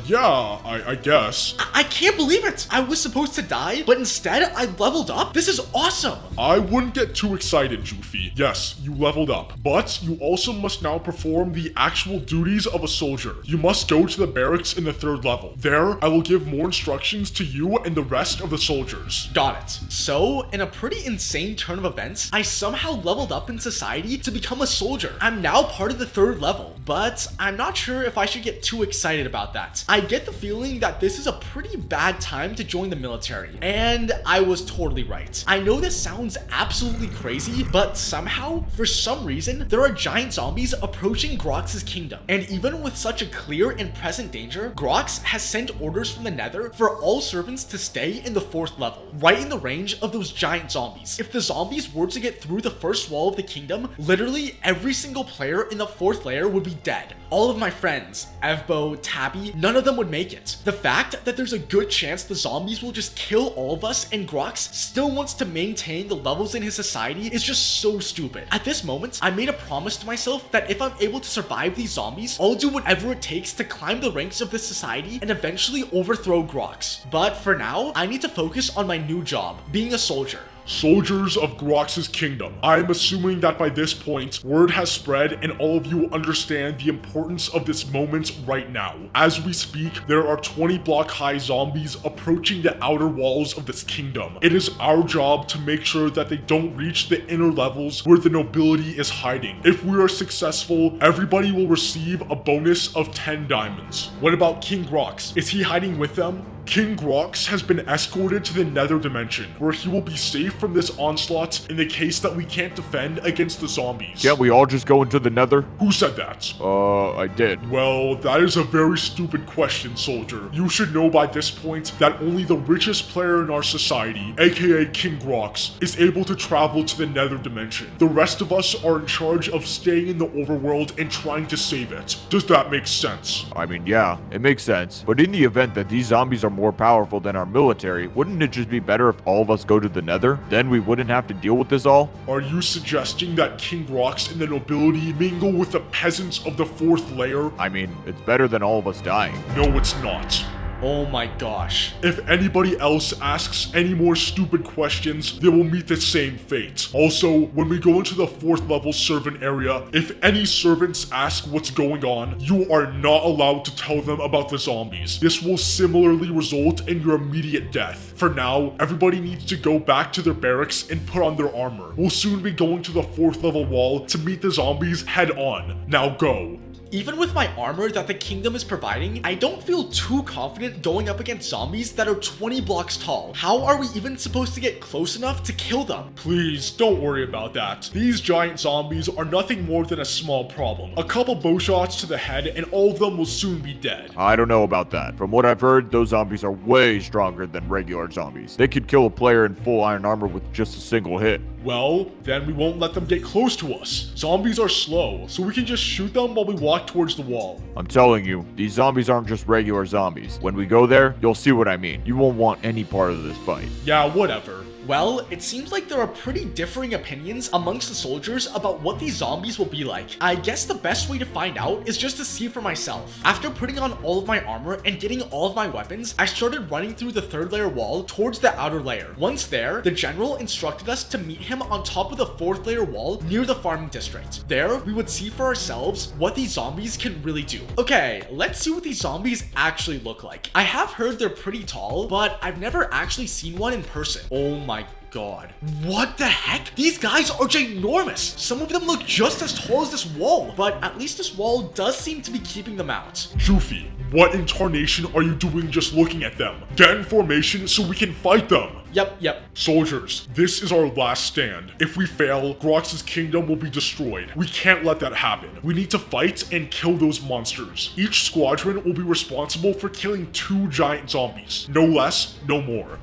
Yeah, I guess. I can't believe it! I was supposed to die, but instead I leveled up? This is awesome! I wouldn't get too excited, Joofy. Yes, you leveled up, but you also must now perform the actual duties of a soldier. You must go to the barracks in the 3rd level. There, I will give more instructions to you and the rest of the soldiers. Got it. So, in a pretty insane turn of events, I somehow leveled up in society to become a soldier. I'm now part of the 3rd level, but I'm not sure if I should get too excited about that. I get the feeling that this is a pretty bad time to join the military, and I was totally right. I know this sounds absolutely crazy, but somehow, for some reason, there are giant zombies approaching Grox's kingdom. And even with such a clear and present danger, Grox has sent orders from the nether for all servants to stay in the 4th level, right in the range of those giant zombies. If the zombies were to get through the first wall of the kingdom, literally every single player in the 4th layer would be dead. All of my friends, Evbo, Tabby, none of them would make it. The fact that there's a good chance the zombies will just kill all of us and Grox still wants to maintain the levels in his society is just so stupid. At this moment, I made a promise to myself that if I'm able to survive these zombies, I'll do whatever it takes to climb the ranks of this society and eventually overthrow Grox. But for now, I need to focus on my new job, being a soldier. Soldiers of Grox's kingdom. I'm assuming that by this point, word has spread and all of you understand the importance of this moment right now. As we speak, there are 20 block high zombies approaching the outer walls of this kingdom. It is our job to make sure that they don't reach the inner levels where the nobility is hiding. If we are successful, everybody will receive a bonus of 10 diamonds. What about King Grox? Is he hiding with them? King Grox has been escorted to the nether dimension, where he will be safe from this onslaught in the case that we can't defend against the zombies. Can't we all just go into the nether? Who said that? I did. Well, that is a very stupid question, soldier. You should know by this point that only the richest player in our society, aka King Grox, is able to travel to the nether dimension. The rest of us are in charge of staying in the overworld and trying to save it. Does that make sense? I mean, yeah, it makes sense. But in the event that these zombies are more powerful than our military, wouldn't it just be better if all of us go to the nether? Then we wouldn't have to deal with this all? Are you suggesting that King Grox and the nobility mingle with the peasants of the 4th layer? I mean, it's better than all of us dying. No, it's not. Oh my gosh. If anybody else asks any more stupid questions, they will meet the same fate. Also, when we go into the 4th level servant area, if any servants ask what's going on, you are not allowed to tell them about the zombies. This will similarly result in your immediate death. For now, everybody needs to go back to their barracks and put on their armor. We'll soon be going to the 4th level wall to meet the zombies head on. Now go. Even with my armor that the kingdom is providing, I don't feel too confident going up against zombies that are 20 blocks tall. How are we even supposed to get close enough to kill them? Please, don't worry about that. These giant zombies are nothing more than a small problem. A couple bow shots to the head and all of them will soon be dead. I don't know about that. From what I've heard, those zombies are way stronger than regular zombies. They could kill a player in full iron armor with just a single hit. Well, then we won't let them get close to us. Zombies are slow, so we can just shoot them while we walk towards the wall. I'm telling you, these zombies aren't just regular zombies. When we go there, you'll see what I mean. You won't want any part of this fight. Yeah, whatever. Well, it seems like there are pretty differing opinions amongst the soldiers about what these zombies will be like. I guess the best way to find out is just to see for myself. After putting on all of my armor and getting all of my weapons, I started running through the 3rd layer wall towards the outer layer. Once there, the general instructed us to meet him on top of the 4th layer wall near the farming district. There, we would see for ourselves what these zombies can really do. Okay, let's see what these zombies actually look like. I have heard they're pretty tall, but I've never actually seen one in person. Oh my god. What the heck? These guys are ginormous. Some of them look just as tall as this wall, but at least this wall does seem to be keeping them out. Joofy, what in tarnation are you doing just looking at them? Get in formation so we can fight them. Yep. Soldiers, this is our last stand. If we fail, Grox's kingdom will be destroyed. We can't let that happen. We need to fight and kill those monsters. Each squadron will be responsible for killing 2 giant zombies. No less, no more.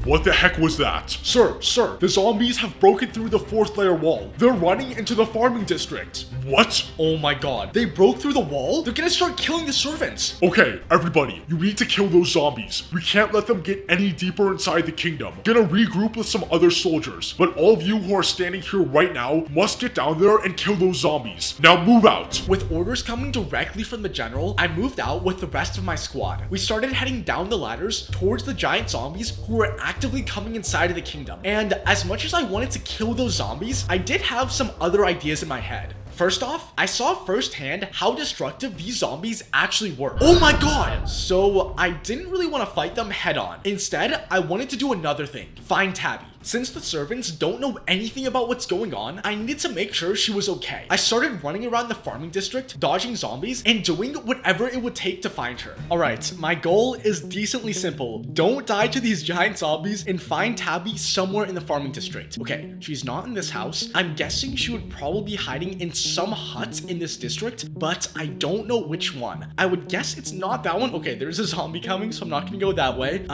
What the heck was that? Sir, the zombies have broken through the 4th layer wall. They're running into the farming district. What? Oh my god. They broke through the wall? They're gonna start killing the servants. Okay, everybody, you need to kill those zombies. We can't let them get any deeper inside the kingdom. Gonna regroup with some other soldiers, but all of you who are standing here right now must get down there and kill those zombies. Now move out. With orders coming directly from the general, I moved out with the rest of my squad. We started heading down the ladders towards the giant zombies who were actively coming inside of the kingdom. And as much as I wanted to kill those zombies, I did have some other ideas in my head. First off, I saw firsthand how destructive these zombies actually were. Oh my god! So I didn't really want to fight them head on. Instead, I wanted to do another thing. Find Tabby. Since the servants don't know anything about what's going on, I needed to make sure she was okay. I started running around the farming district, dodging zombies, and doing whatever it would take to find her. Alright, my goal is decently simple. Don't die to these giant zombies and find Tabby somewhere in the farming district. Okay, she's not in this house. I'm guessing she would probably be hiding in some hut in this district, but I don't know which one. I would guess it's not that one. Okay, there's a zombie coming, so I'm not gonna go that way.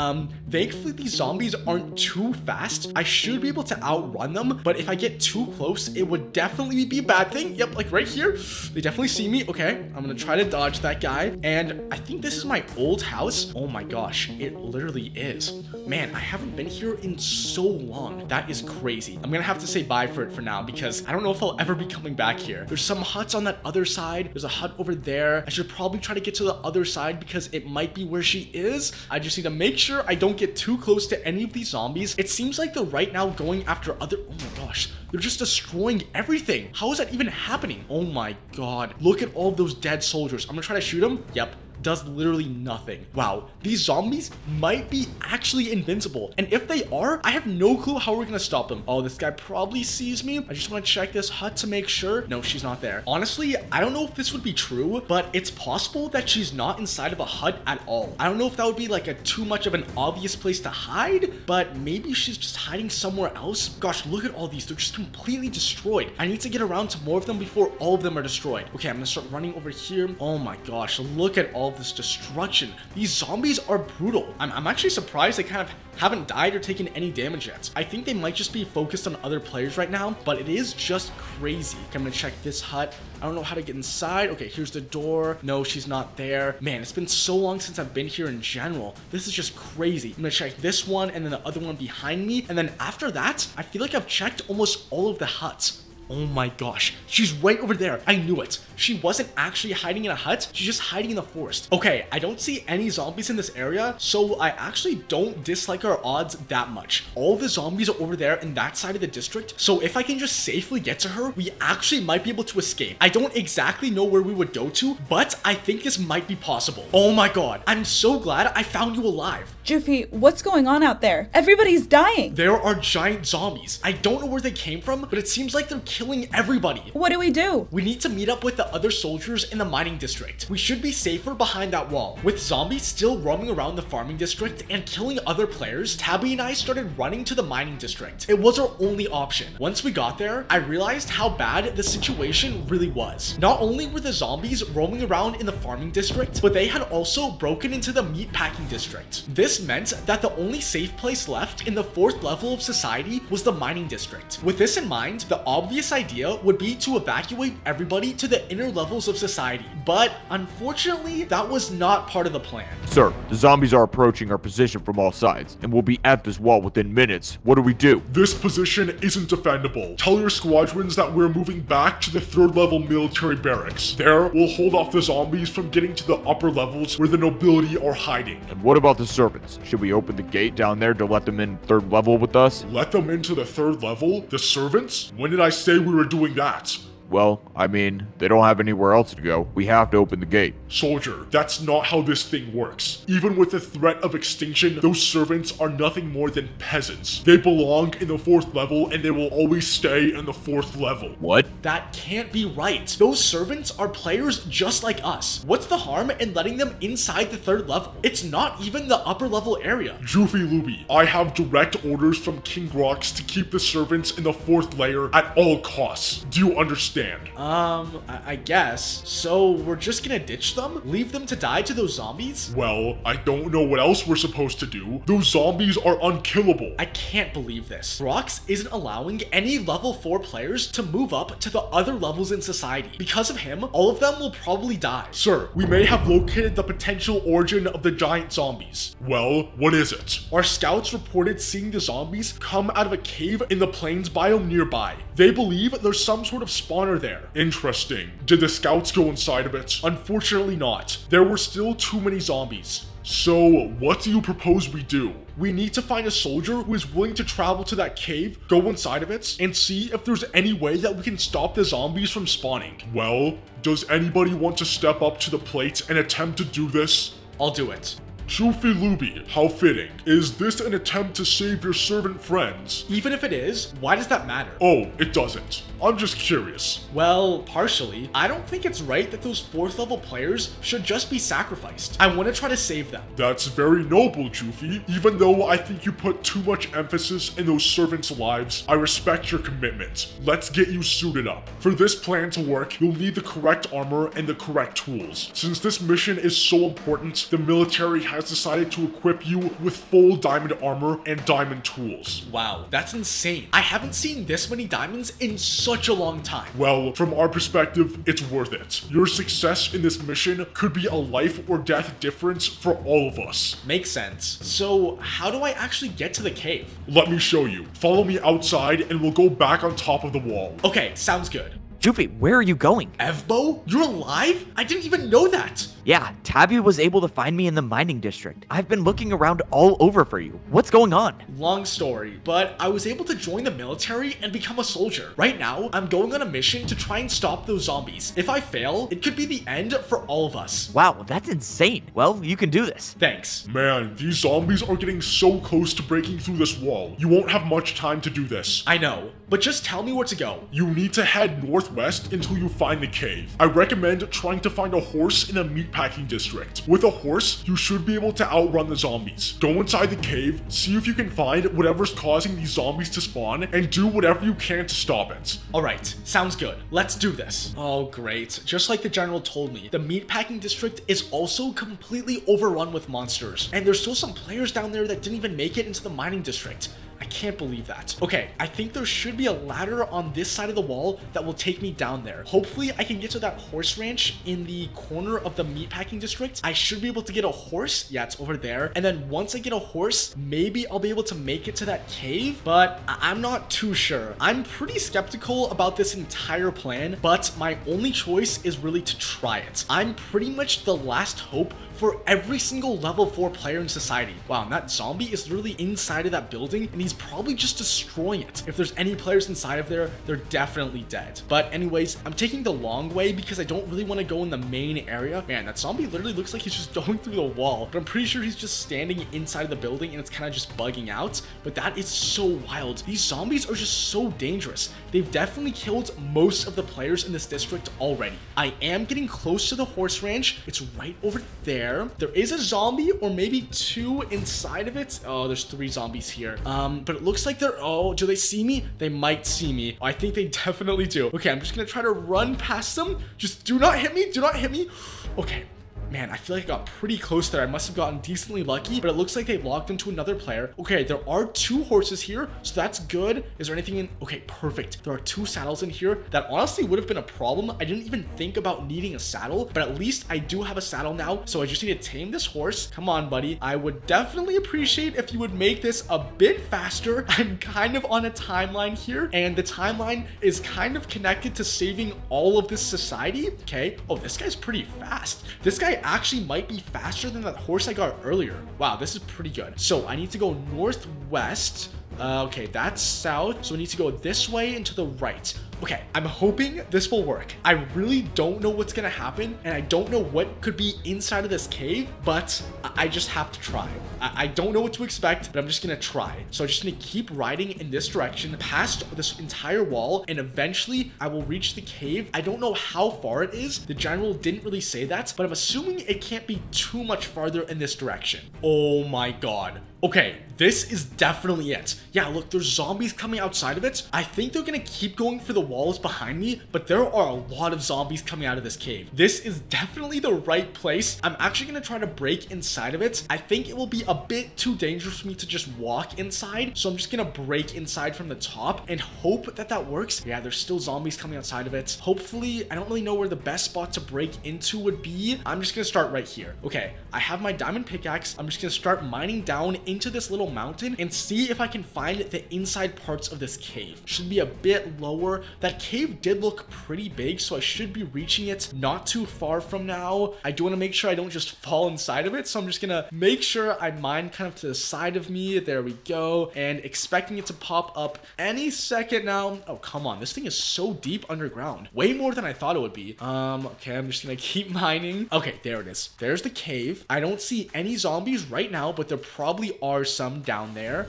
Thankfully these zombies aren't too fast. I should be able to outrun them, but if I get too close, it would definitely be a bad thing. Yep, like right here. They definitely see me. Okay, I'm gonna try to dodge that guy. And I think this is my old house. Oh my gosh, it literally is. Man, I haven't been here in so long. That is crazy. I'm gonna have to say bye for now because I don't know if I'll ever be coming back here. There's some huts on that other side. There's a hut over there. I should probably try to get to the other side because it might be where she is. I just need to make sure I don't get too close to any of these zombies. It seems like they're right now going after other— oh my gosh, they're just destroying everything. How is that even happening? Oh my god, look at all of those dead soldiers. I'm gonna try to shoot them. Yep, does literally nothing. Wow, these zombies might be actually invincible. And if they are, I have no clue how we're gonna stop them. Oh, this guy probably sees me. I just want to check this hut to make sure. No, she's not there. Honestly, I don't know if this would be true, but it's possible that she's not inside of a hut at all. I don't know if that would be like a too much of an obvious place to hide, but maybe she's just hiding somewhere else. Gosh, look at all these. They're just completely destroyed. I need to get around to more of them before all of them are destroyed. Okay, I'm gonna start running over here. Oh my gosh, look at all this destruction. These zombies are brutal. I'm actually surprised they kind of haven't died or taken any damage yet. I think they might just be focused on other players right now, but it is just crazy. Okay, I'm gonna check this hut. I don't know how to get inside. Okay, here's the door. No, she's not there. Man, it's been so long since I've been here in general. This is just crazy. I'm gonna check this one and then the other one behind me. And then after that, I feel like I've checked almost all of the huts. Oh my gosh, she's right over there. I knew it. She wasn't actually hiding in a hut. She's just hiding in the forest. Okay, I don't see any zombies in this area, so I actually don't dislike our odds that much. All the zombies are over there in that side of the district, so if I can just safely get to her, we actually might be able to escape. I don't exactly know where we would go to, but I think this might be possible. Oh my god, I'm so glad I found you alive. Juffy, what's going on out there? Everybody's dying. There are giant zombies. I don't know where they came from, but it seems like they're killing everybody. What do we do? We need to meet up with the other soldiers in the mining district. We should be safer behind that wall. With zombies still roaming around the farming district and killing other players, Tabby and I started running to the mining district. It was our only option. Once we got there, I realized how bad the situation really was. Not only were the zombies roaming around in the farming district, but they had also broken into the meatpacking district. This meant that the only safe place left in the 4th level of society was the mining district. With this in mind, the obvious idea would be to evacuate everybody to the inner levels of society, but unfortunately, that was not part of the plan. Sir, the zombies are approaching our position from all sides, and we'll be at this wall within minutes. What do we do? This position isn't defendable. Tell your squadrons that we're moving back to the 3rd level military barracks. There, we'll hold off the zombies from getting to the upper levels where the nobility are hiding. And what about the servants? Should we open the gate down there to let them in 3rd level with us? Let them into the 3rd level? The servants? When did I say we were doing that? Well, I mean, they don't have anywhere else to go. We have to open the gate. Soldier, that's not how this thing works. Even with the threat of extinction, those servants are nothing more than peasants. They belong in the 4th level and they will always stay in the 4th level. What? That can't be right. Those servants are players just like us. What's the harm in letting them inside the 3rd level? It's not even the upper level area. Joofy Looby, I have direct orders from King Grox to keep the servants in the 4th layer at all costs. Do you understand? I guess. So we're just gonna ditch them? Leave them to die to those zombies? Well, I don't know what else we're supposed to do. Those zombies are unkillable. I can't believe this. Grox isn't allowing any level 4 players to move up to the other levels in society. Because of him, all of them will probably die. Sir, we may have located the potential origin of the giant zombies. Well, what is it? Our scouts reported seeing the zombies come out of a cave in the plains biome nearby. They believe there's some sort of spawner there. Interesting. Did the scouts go inside of it? Unfortunately not. There were still too many zombies. So, what do you propose we do? We need to find a soldier who is willing to travel to that cave, go inside of it, and see if there's any way that we can stop the zombies from spawning. Well, does anybody want to step up to the plate and attempt to do this? I'll do it. Choofy Looby, how fitting. Is this an attempt to save your servant friends? Even if it is, why does that matter? Oh, it doesn't. I'm just curious. Well, partially. I don't think it's right that those 4th level players should just be sacrificed. I want to try to save them. That's very noble, Joofy. Even though I think you put too much emphasis in those servants' lives, I respect your commitment. Let's get you suited up. For this plan to work, you'll need the correct armor and the correct tools. Since this mission is so important, the military has decided to equip you with full diamond armor and diamond tools. Wow, that's insane. I haven't seen this many diamonds in such a long time. Well, from our perspective, it's worth it. Your success in this mission could be a life or death difference for all of us. Makes sense. So, how do I actually get to the cave? Let me show you. Follow me outside and we'll go back on top of the wall. Okay, sounds good. Joofy, where are you going? Evbo? You're alive? I didn't even know that. Yeah, Tabby was able to find me in the mining district. I've been looking around all over for you. What's going on? Long story, but I was able to join the military and become a soldier. Right now, I'm going on a mission to try and stop those zombies. If I fail, it could be the end for all of us. Wow, that's insane. Well, you can do this. Thanks. Man, these zombies are getting so close to breaking through this wall. You won't have much time to do this. I know, but just tell me where to go. You need to head northwest until you find the cave. I recommend trying to find a horse in a meatpacking district. With a horse, you should be able to outrun the zombies. Go inside the cave, see if you can find whatever's causing these zombies to spawn, and do whatever you can to stop it. Alright, sounds good. Let's do this. Oh great, just like the general told me, the meatpacking district is also completely overrun with monsters. And there's still some players down there that didn't even make it into the mining district. I can't believe that. Okay, I think there should be a ladder on this side of the wall that will take me down there. Hopefully, I can get to that horse ranch in the corner of the meatpacking district. I should be able to get a horse. Yeah, it's over there. And then once I get a horse, maybe I'll be able to make it to that cave, but I'm not too sure. I'm pretty skeptical about this entire plan, but my only choice is really to try it. I'm pretty much the last hope for every single level 4 player in society. Wow, and that zombie is literally inside of that building, and he's probably just destroying it. If there's any players inside of there, they're definitely dead. But anyways, I'm taking the long way because I don't really want to go in the main area. Man, that zombie literally looks like he's just going through the wall, but I'm pretty sure he's just standing inside of the building and it's kind of just bugging out. But that is so wild. These zombies are just so dangerous. They've definitely killed most of the players in this district already. I am getting close to the horse ranch. It's right over there. There is a zombie or maybe 2 inside of it. Oh, there's 3 zombies here. But it looks like they're, oh, do they see me? They might see me. I think they definitely do. Okay, I'm just gonna try to run past them. Just do not hit me. Do not hit me. Okay. Man, I feel like I got pretty close there. I must have gotten decently lucky, but it looks like they logged into another player. Okay, there are 2 horses here, so that's good. Is there anything in? Okay, perfect. There are 2 saddles in here. That honestly would have been a problem. I didn't even think about needing a saddle, but at least I do have a saddle now, so I just need to tame this horse. Come on, buddy. I would definitely appreciate if you would make this a bit faster. I'm kind of on a timeline here, and the timeline is kind of connected to saving all of this society. Okay. Oh, this guy's pretty fast. This guy actually might be faster than that horse I got earlier. Wow, this is pretty good. So I need to go northwest. Okay, that's south. So we need to go this way and to the right. Okay, I'm hoping this will work. I really don't know what's gonna happen, and I don't know what could be inside of this cave, but I just have to try. I don't know what to expect, but I'm just gonna try. So I'm just gonna keep riding in this direction, past this entire wall, and eventually I will reach the cave. I don't know how far it is. The general didn't really say that, but I'm assuming it can't be too much farther in this direction. Oh my god. Okay, this is definitely it. Yeah, look, there's zombies coming outside of it. I think they're gonna keep going for the walls behind me, but there are a lot of zombies coming out of this cave. This is definitely the right place. I'm actually gonna try to break inside of it. I think it will be a bit too dangerous for me to just walk inside, so I'm just gonna break inside from the top and hope that that works. Yeah, there's still zombies coming outside of it. Hopefully, I don't really know where the best spot to break into would be. I'm just gonna start right here. Okay, I have my diamond pickaxe. I'm just gonna start mining down into this little mountain and see if I can find the inside parts of this cave. Should be a bit lower. That cave did look pretty big, so I should be reaching it not too far from now. I do want to make sure I don't just fall inside of it, so I'm just gonna make sure I mine kind of to the side of me. There we go, and expecting it to pop up any second now. Oh, come on, this thing is so deep underground, way more than I thought it would be. Okay, I'm just gonna keep mining. Okay, there it is. There's the cave. I don't see any zombies right now, but there probably are some down there.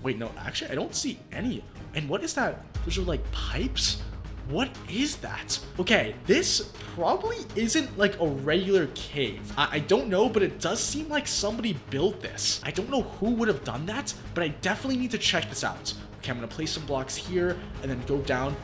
Wait, no, actually I don't see any. And what is that? Those are like pipes. What is that? Okay, this probably isn't like a regular cave. I don't know, but it does seem like somebody built this. I don't know who would have done that, but I definitely need to check this out. Okay, I'm gonna place some blocks here and then go down.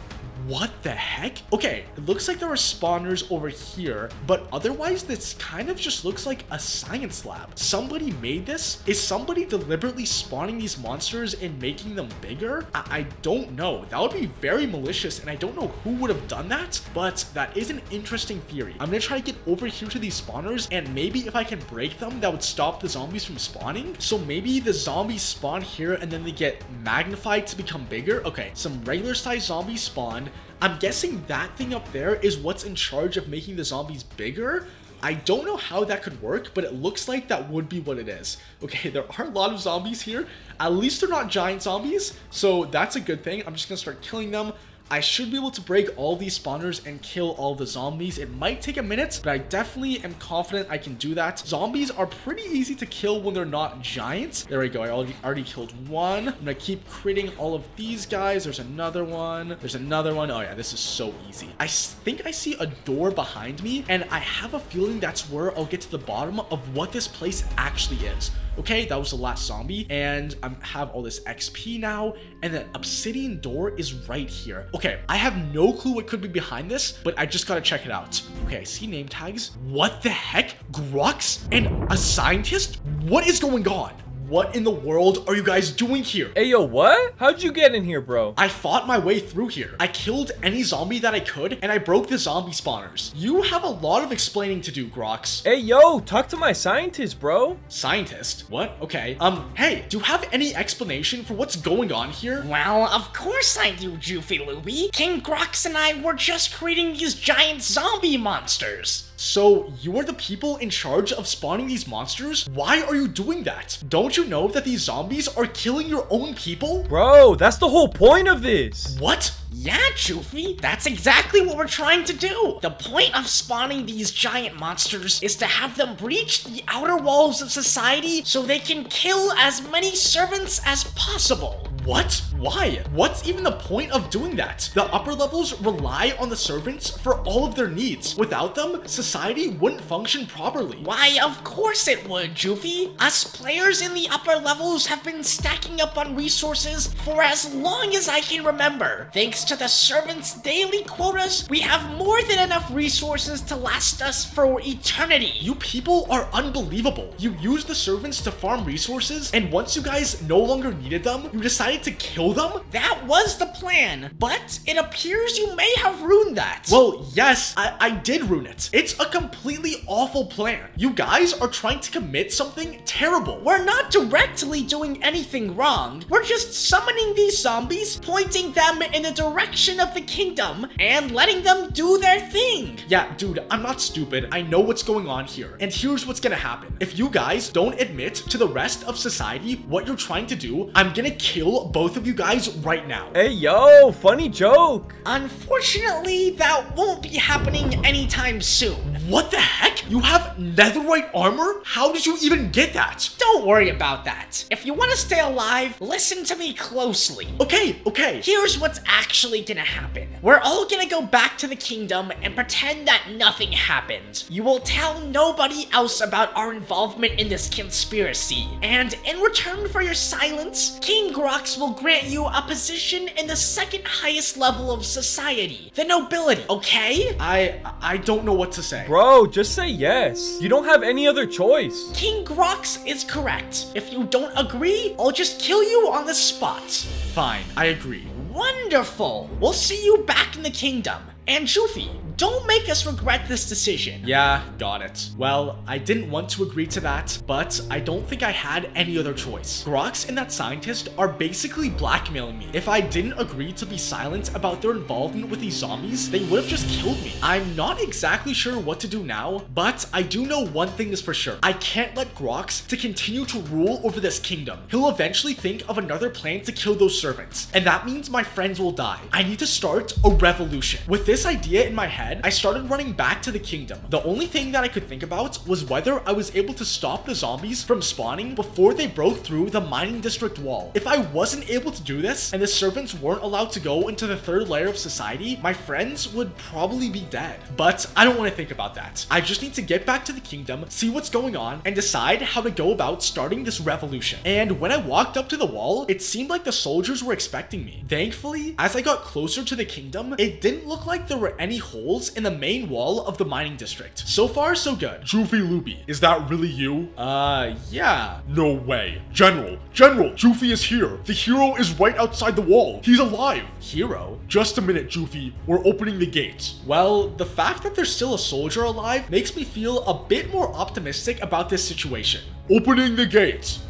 What the heck? Okay, it looks like there are spawners over here, but otherwise this kind of just looks like a science lab. Somebody made this? Is somebody deliberately spawning these monsters and making them bigger? I don't know. That would be very malicious, and I don't know who would have done that, but that is an interesting theory. I'm gonna try to get over here to these spawners, and maybe if I can break them, that would stop the zombies from spawning. So maybe the zombies spawn here and then they get magnified to become bigger. Okay, some regular size zombies spawn. I'm guessing that thing up there is what's in charge of making the zombies bigger. I don't know how that could work, but it looks like that would be what it is. Okay, there are a lot of zombies here. At least they're not giant zombies, so that's a good thing. I'm just gonna start killing them. I should be able to break all these spawners and kill all the zombies. It might take a minute, but I definitely am confident I can do that. Zombies are pretty easy to kill when they're not giants. There we go. I already killed one. I'm gonna keep critting all of these guys. There's another one. There's another one. Oh yeah, this is so easy. I think I see a door behind me, and I have a feeling that's where I'll get to the bottom of what this place actually is. Okay, that was the last zombie, and I have all this XP now, and the obsidian door is right here. Okay, I have no clue what could be behind this, but I just gotta check it out. Okay, I see name tags. What the heck? Grox and a scientist? What is going on? What in the world are you guys doing here? Hey, yo, what? How'd you get in here, bro? I fought my way through here. I killed any zombie that I could, and I broke the zombie spawners. You have a lot of explaining to do, Grox. Hey, yo, talk to my scientist, bro. Scientist? What? Okay. Hey, do you have any explanation for what's going on here? Well, of course I do, Joofy Looby. King Grox and I were just creating these giant zombie monsters. So you are the people in charge of spawning these monsters? Why are you doing that? Don't you know that these zombies are killing your own people? Bro, that's the whole point of this. What? Yeah, Joofy, that's exactly what we're trying to do. The point of spawning these giant monsters is to have them breach the outer walls of society so they can kill as many servants as possible. What? Why? What's even the point of doing that? The upper levels rely on the servants for all of their needs. Without them, society wouldn't function properly. Why, of course it would, Joofy. Us players in the upper levels have been stacking up on resources for as long as I can remember. Thanks to the servants' daily quotas, we have more than enough resources to last us for eternity. You people are unbelievable. You used the servants to farm resources, and once you guys no longer needed them, you decided to kill them? That was the plan, but it appears you may have ruined that. Well, yes, I did ruin it. It's a completely awful plan. You guys are trying to commit something terrible. We're not directly doing anything wrong. We're just summoning these zombies, pointing them in the direction of the kingdom, and letting them do their thing. Yeah, dude, I'm not stupid. I know what's going on here. And here's what's gonna happen. If you guys don't admit to the rest of society what you're trying to do, I'm gonna kill both of you guys right now. Hey, yo, funny joke. Unfortunately, that won't be happening anytime soon. What the heck? You have netherite armor? How did you even get that? Don't worry about that. If you want to stay alive, listen to me closely. Okay. Here's what's actually gonna happen. We're all gonna go back to the kingdom and pretend that nothing happened. You will tell nobody else about our involvement in this conspiracy. And in return for your silence, King Grox will grant you a position in the second highest level of society, the nobility, okay? I don't know what to say. Bro, just say yes. You don't have any other choice. King Grox is correct. If you don't agree, I'll just kill you on the spot. Fine, I agree. Wonderful. We'll see you back in the kingdom. And Joofy, don't make us regret this decision. Yeah, got it. Well, I didn't want to agree to that, but I don't think I had any other choice. Grox and that scientist are basically blackmailing me. If I didn't agree to be silent about their involvement with these zombies, they would have just killed me. I'm not exactly sure what to do now, but I do know one thing is for sure. I can't let Grox to continue to rule over this kingdom. He'll eventually think of another plan to kill those servants, and that means my friends will die. I need to start a revolution. With this idea in my head, I started running back to the kingdom. The only thing that I could think about was whether I was able to stop the zombies from spawning before they broke through the mining district wall. If I wasn't able to do this, and the servants weren't allowed to go into the third layer of society, my friends would probably be dead. But I don't want to think about that. I just need to get back to the kingdom, see what's going on, and decide how to go about starting this revolution. And when I walked up to the wall, it seemed like the soldiers were expecting me. Thankfully, as I got closer to the kingdom, it didn't look like there were any holes in the main wall of the mining district. So far, so good. Joofy Loopy, is that really you? Yeah. No way. General, Joofy is here. The hero is right outside the wall. He's alive. Hero? Just a minute, Joofy. We're opening the gates. Well, the fact that there's still a soldier alive makes me feel a bit more optimistic about this situation. Opening the gates.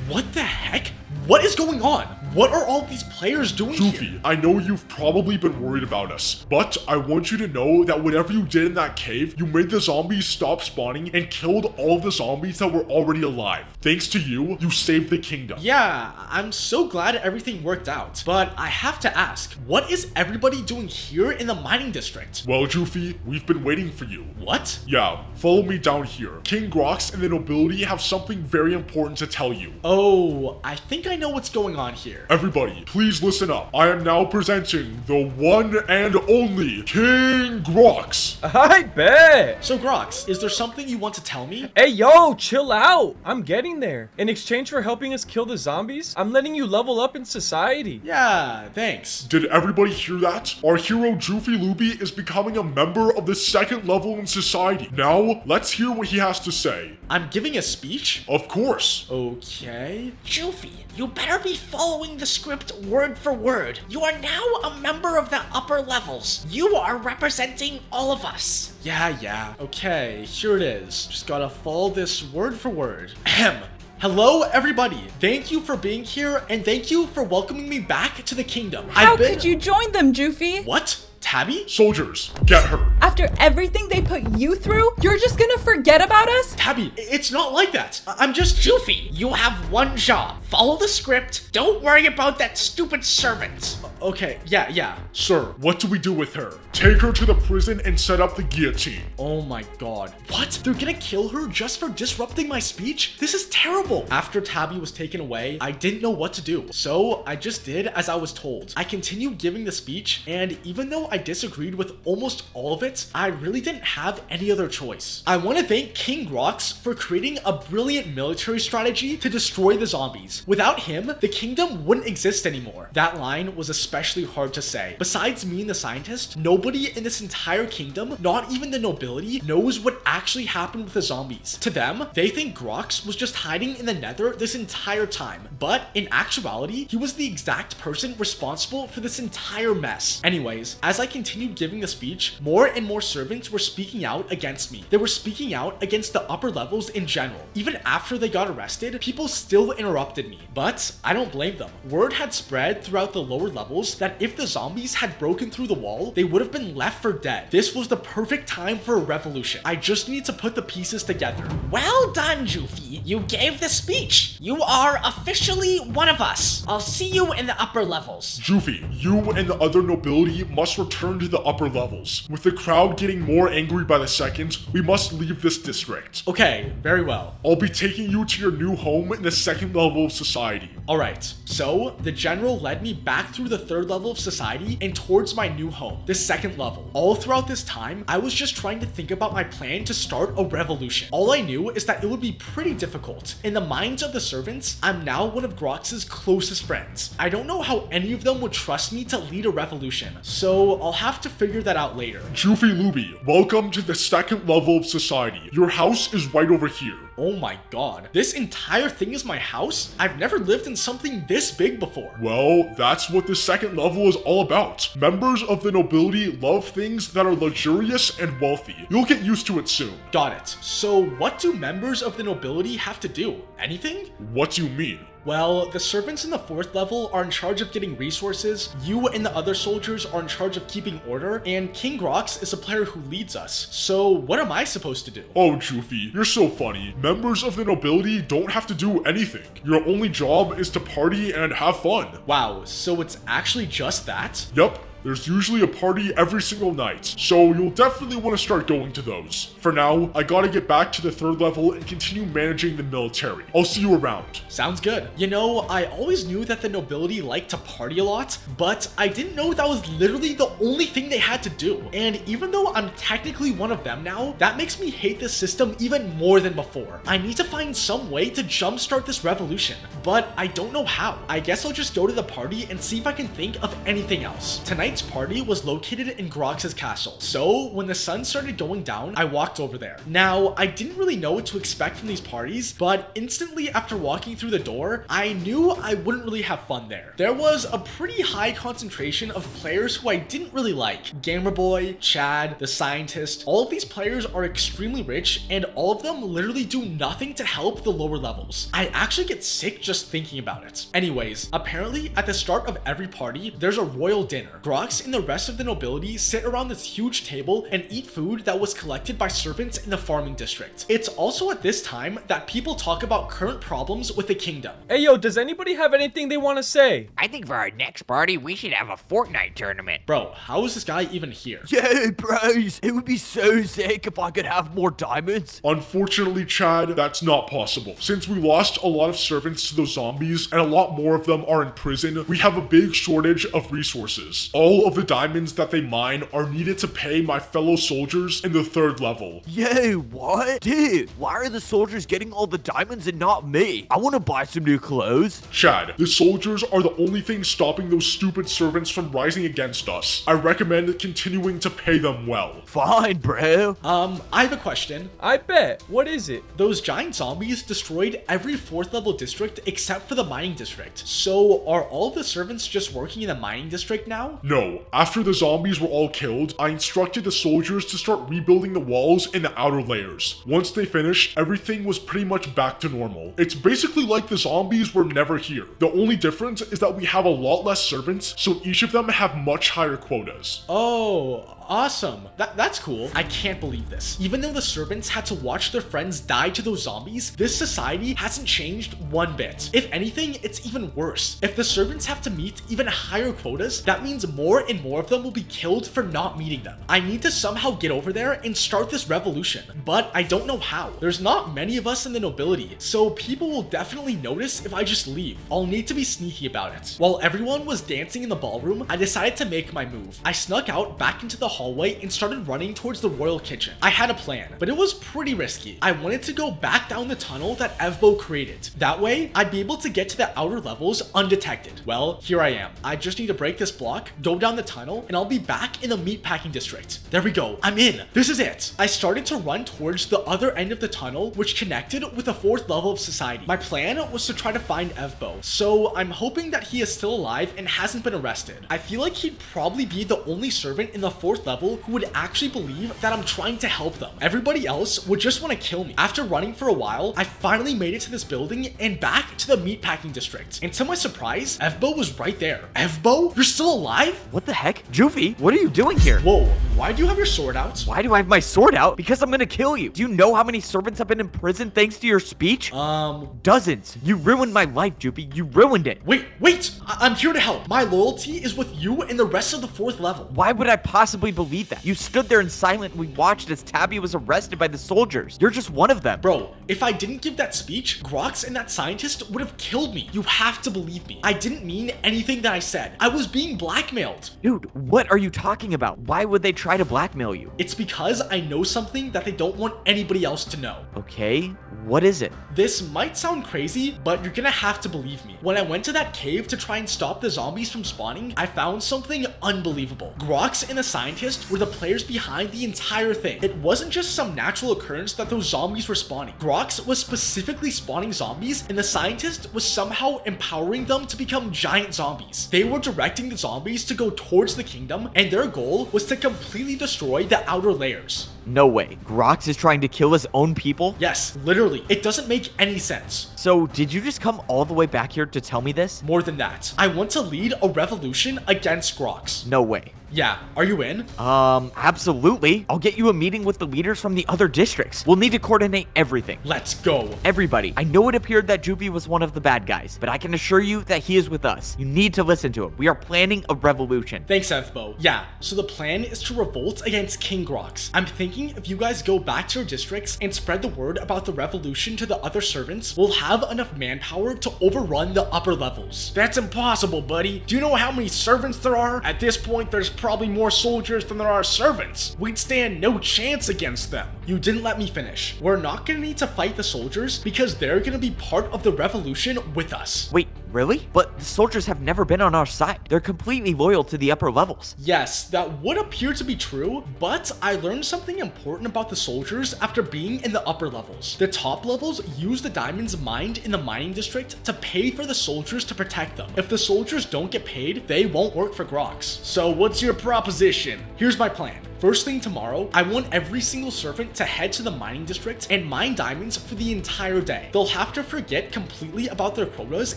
What the heck? What is going on? What are all these players doing here? Joofy, I know you've probably been worried about us, but I want you to know that whatever you did in that cave, you made the zombies stop spawning and killed all of the zombies that were already alive. Thanks to you, you saved the kingdom. Yeah, I'm so glad everything worked out. But I have to ask, what is everybody doing here in the mining district? Well, Joofy, we've been waiting for you. What? Yeah, follow me down here. King Grox and the nobility have something very important to tell you. Oh, I think I know what's going on here. Everybody, please listen up. I am now presenting the one and only King Grox. I bet. So Grox, is there something you want to tell me? Hey, yo, chill out. I'm getting there. In exchange for helping us kill the zombies, I'm letting you level up in society. Yeah, thanks. Did everybody hear that? Our hero Joofy Loopy is becoming a member of the second level in society. Now, let's hear what he has to say. I'm giving a speech? Of course. Okay. Joofy, you better be following the script word for word. You are now a member of the upper levels. You are representing all of us. Yeah. Okay, here it is. Just gotta follow this word for word. Ahem. Hello, everybody. Thank you for being here, and thank you for welcoming me back to the kingdom. How could you join them, Joofy? What? Tabby? Soldiers, get her. After everything they put you through, you're just gonna forget about us? Tabby, it's not like that. I'm just... Joofy, you have one job. Follow the script. Don't worry about that stupid servant. Okay, yeah. Sir, what do we do with her? Take her to the prison and set up the guillotine. Oh my god. What? They're gonna kill her just for disrupting my speech? This is terrible. After Tabby was taken away, I didn't know what to do. So I just did as I was told. I continued giving the speech, and even though I disagreed with almost all of it, I really didn't have any other choice. I want to thank King Grox for creating a brilliant military strategy to destroy the zombies. Without him, the kingdom wouldn't exist anymore. That line was especially hard to say. Besides me and the scientist, nobody in this entire kingdom, not even the nobility, knows what actually happened with the zombies. To them, they think Grox was just hiding in the nether this entire time. But in actuality, he was the exact person responsible for this entire mess. Anyways, as I continued giving the speech, more and more servants were speaking out against me. They were speaking out against the upper levels in general. Even after they got arrested, people still interrupted me. But I don't blame them. Word had spread throughout the lower levels that if the zombies had broken through the wall, they would have been left for dead. This was the perfect time for a revolution. I just need to put the pieces together. Well done, Joofy. You gave the speech. You are officially one of us. I'll see you in the upper levels. Joofy, you and the other nobility must return to the upper levels. With the crowd getting more angry by the second, we must leave this district. Okay, very well. I'll be taking you to your new home in the second level of society. Alright, so the general led me back through the third level of society and towards my new home, the second level. All throughout this time, I was just trying to think about my plan to start a revolution. All I knew is that it would be pretty difficult. In the minds of the servants, I'm now one of Grox's closest friends. I don't know how any of them would trust me to lead a revolution, so I'll have to figure that out later. Joofy Looby, welcome to the second level of society. Your house is right over here. Oh my god, this entire thing is my house? I've never lived in something this big before. Well, that's what the second level is all about. Members of the nobility love things that are luxurious and wealthy. You'll get used to it soon. Got it. So what do members of the nobility have to do? Anything? What do you mean? Well, the servants in the fourth level are in charge of getting resources, you and the other soldiers are in charge of keeping order, and King Grox is a player who leads us. So what am I supposed to do? Oh, Joofy, you're so funny. Members of the nobility don't have to do anything. Your only job is to party and have fun. Wow, so it's actually just that? Yep. There's usually a party every single night, so you'll definitely want to start going to those. For now, I gotta get back to the third level and continue managing the military. I'll see you around. Sounds good. You know, I always knew that the nobility liked to party a lot, but I didn't know that was literally the only thing they had to do. And even though I'm technically one of them now, that makes me hate this system even more than before. I need to find some way to jumpstart this revolution, but I don't know how. I guess I'll just go to the party and see if I can think of anything else. Tonight's party was located in Grox's castle, so when the sun started going down, I walked over there. Now, I didn't really know what to expect from these parties, but instantly after walking through the door, I knew I wouldn't really have fun there. There was a pretty high concentration of players who I didn't really like. Gamerboy, Chad, the scientist, all of these players are extremely rich, and all of them literally do nothing to help the lower levels. I actually get sick just thinking about it. Anyways, apparently at the start of every party, there's a royal dinner. Grox and the rest of the nobility sit around this huge table and eat food that was collected by servants in the farming district. It's also at this time that people talk about current problems with the kingdom. Hey yo, does anybody have anything they want to say? I think for our next party, we should have a Fortnite tournament. Bro, how is this guy even here? Yay, bros! It would be so sick if I could have more diamonds. Unfortunately, Chad, that's not possible. Since we lost a lot of servants to those zombies and a lot more of them are in prison, we have a big shortage of resources. All of the diamonds that they mine are needed to pay my fellow soldiers in the third level. Yay, what? Dude, why are the soldiers getting all the diamonds and not me? I want to buy some new clothes. Chad, the soldiers are the only thing stopping those stupid servants from rising against us. I recommend continuing to pay them well. Fine, bro. I have a question. I bet. What is it? Those giant zombies destroyed every fourth level district except for the mining district. So are all of the servants just working in the mining district now? No, No, after the zombies were all killed, I instructed the soldiers to start rebuilding the walls in the outer layers. Once they finished, everything was pretty much back to normal. It's basically like the zombies were never here. The only difference is that we have a lot less servants, so each of them have much higher quotas. Oh, awesome. That's cool. I can't believe this. Even though the servants had to watch their friends die to those zombies, this society hasn't changed one bit. If anything, it's even worse. If the servants have to meet even higher quotas, that means more and more of them will be killed for not meeting them. I need to somehow get over there and start this revolution, but I don't know how. There's not many of us in the nobility, so people will definitely notice if I just leave. I'll need to be sneaky about it. While everyone was dancing in the ballroom, I decided to make my move. I snuck out back into the hallway and started running towards the royal kitchen. I had a plan, but it was pretty risky. I wanted to go back down the tunnel that Evbo created. That way, I'd be able to get to the outer levels undetected. Well, here I am. I just need to break this block, go down the tunnel, and I'll be back in the meatpacking district. There we go. I'm in. This is it. I started to run towards the other end of the tunnel, which connected with the 4th level of society. My plan was to try to find Evbo, so I'm hoping that he is still alive and hasn't been arrested. I feel like he'd probably be the only servant in the 4th level who would actually believe that I'm trying to help them. Everybody else would just want to kill me. After running for a while, I finally made it to this building and back to the meatpacking district. And to my surprise, Evbo was right there. Evbo? You're still alive? What the heck? Juvie, what are you doing here? Whoa, why do you have your sword out? Why do I have my sword out? Because I'm gonna kill you. Do you know how many servants have been in prison thanks to your speech? Dozens. You ruined my life, Juvie. You ruined it. Wait, I'm here to help. My loyalty is with you and the rest of the 4th level. Why would I possibly believe that? You stood there and silently watched as Tabby was arrested by the soldiers. You're just one of them. Bro, if I didn't give that speech, Grox and that scientist would have killed me. You have to believe me. I didn't mean anything that I said. I was being blackmailed. Dude, what are you talking about? Why would they try to blackmail you? It's because I know something that they don't want anybody else to know. Okay, what is it? This might sound crazy, but you're gonna have to believe me. When I went to that cave to try and stop the zombies from spawning, I found something unbelievable. Grox and the scientist were the players behind the entire thing. It wasn't just some natural occurrence that those zombies were spawning. Grox was specifically spawning zombies, and the scientist was somehow empowering them to become giant zombies. They were directing the zombies to go towards the kingdom, and their goal was to completely destroy the outer layers. No way. Grox is trying to kill his own people? Yes, literally. It doesn't make any sense. So, did you just come all the way back here to tell me this? More than that. I want to lead a revolution against Grox. No way. Yeah, are you in? Absolutely. I'll get you a meeting with the leaders from the other districts. We'll need to coordinate everything. Let's go. Everybody, I know it appeared that Juvie was one of the bad guys, but I can assure you that he is with us. You need to listen to him. We are planning a revolution. Thanks, Evbo. Yeah, so the plan is to revolt against King Grox. I'm thinking if you guys go back to your districts and spread the word about the revolution to the other servants, we'll have enough manpower to overrun the upper levels. That's impossible, buddy. Do you know how many servants there are? At this point, there's probably more soldiers than there are servants. We'd stand no chance against them. You didn't let me finish. We're not gonna need to fight the soldiers because they're gonna be part of the revolution with us. Wait, really? But the soldiers have never been on our side. They're completely loyal to the upper levels. Yes, that would appear to be true, but I learned something important about the soldiers after being in the upper levels. The top levels use the diamonds mined in the mining district to pay for the soldiers to protect them. If the soldiers don't get paid, they won't work for Grox. So what's your proposition? Here's my plan. First thing tomorrow, I want every single servant to head to the mining district and mine diamonds for the entire day. They'll have to forget completely about their quotas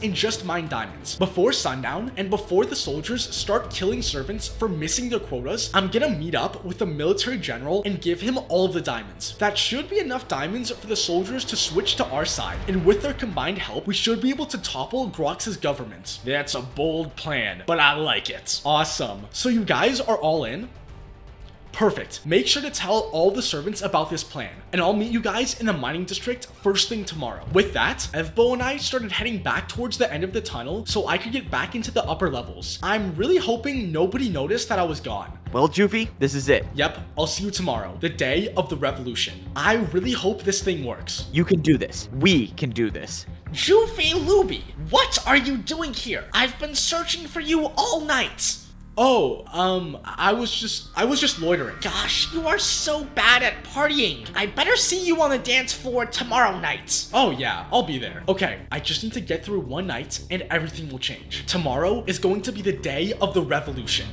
and just mine diamonds. Before sundown and before the soldiers start killing servants for missing their quotas, I'm gonna meet up with the military general and give him all of the diamonds. That should be enough diamonds for the soldiers to switch to our side, and with their combined help, we should be able to topple Grox's government. That's a bold plan, but I like it. Awesome. So you guys are all in? Perfect. Make sure to tell all the servants about this plan, and I'll meet you guys in the mining district first thing tomorrow. With that, Evbo and I started heading back towards the end of the tunnel so I could get back into the upper levels. I'm really hoping nobody noticed that I was gone. Well, Juvie, this is it. Yep, I'll see you tomorrow, the day of the revolution. I really hope this thing works. You can do this. We can do this. Juvie Luby, what are you doing here? I've been searching for you all night. Oh, I was just loitering. Gosh, you are so bad at partying. I better see you on the dance floor tomorrow night. Oh yeah, I'll be there. Okay, I just need to get through one night and everything will change. Tomorrow is going to be the day of the revolution.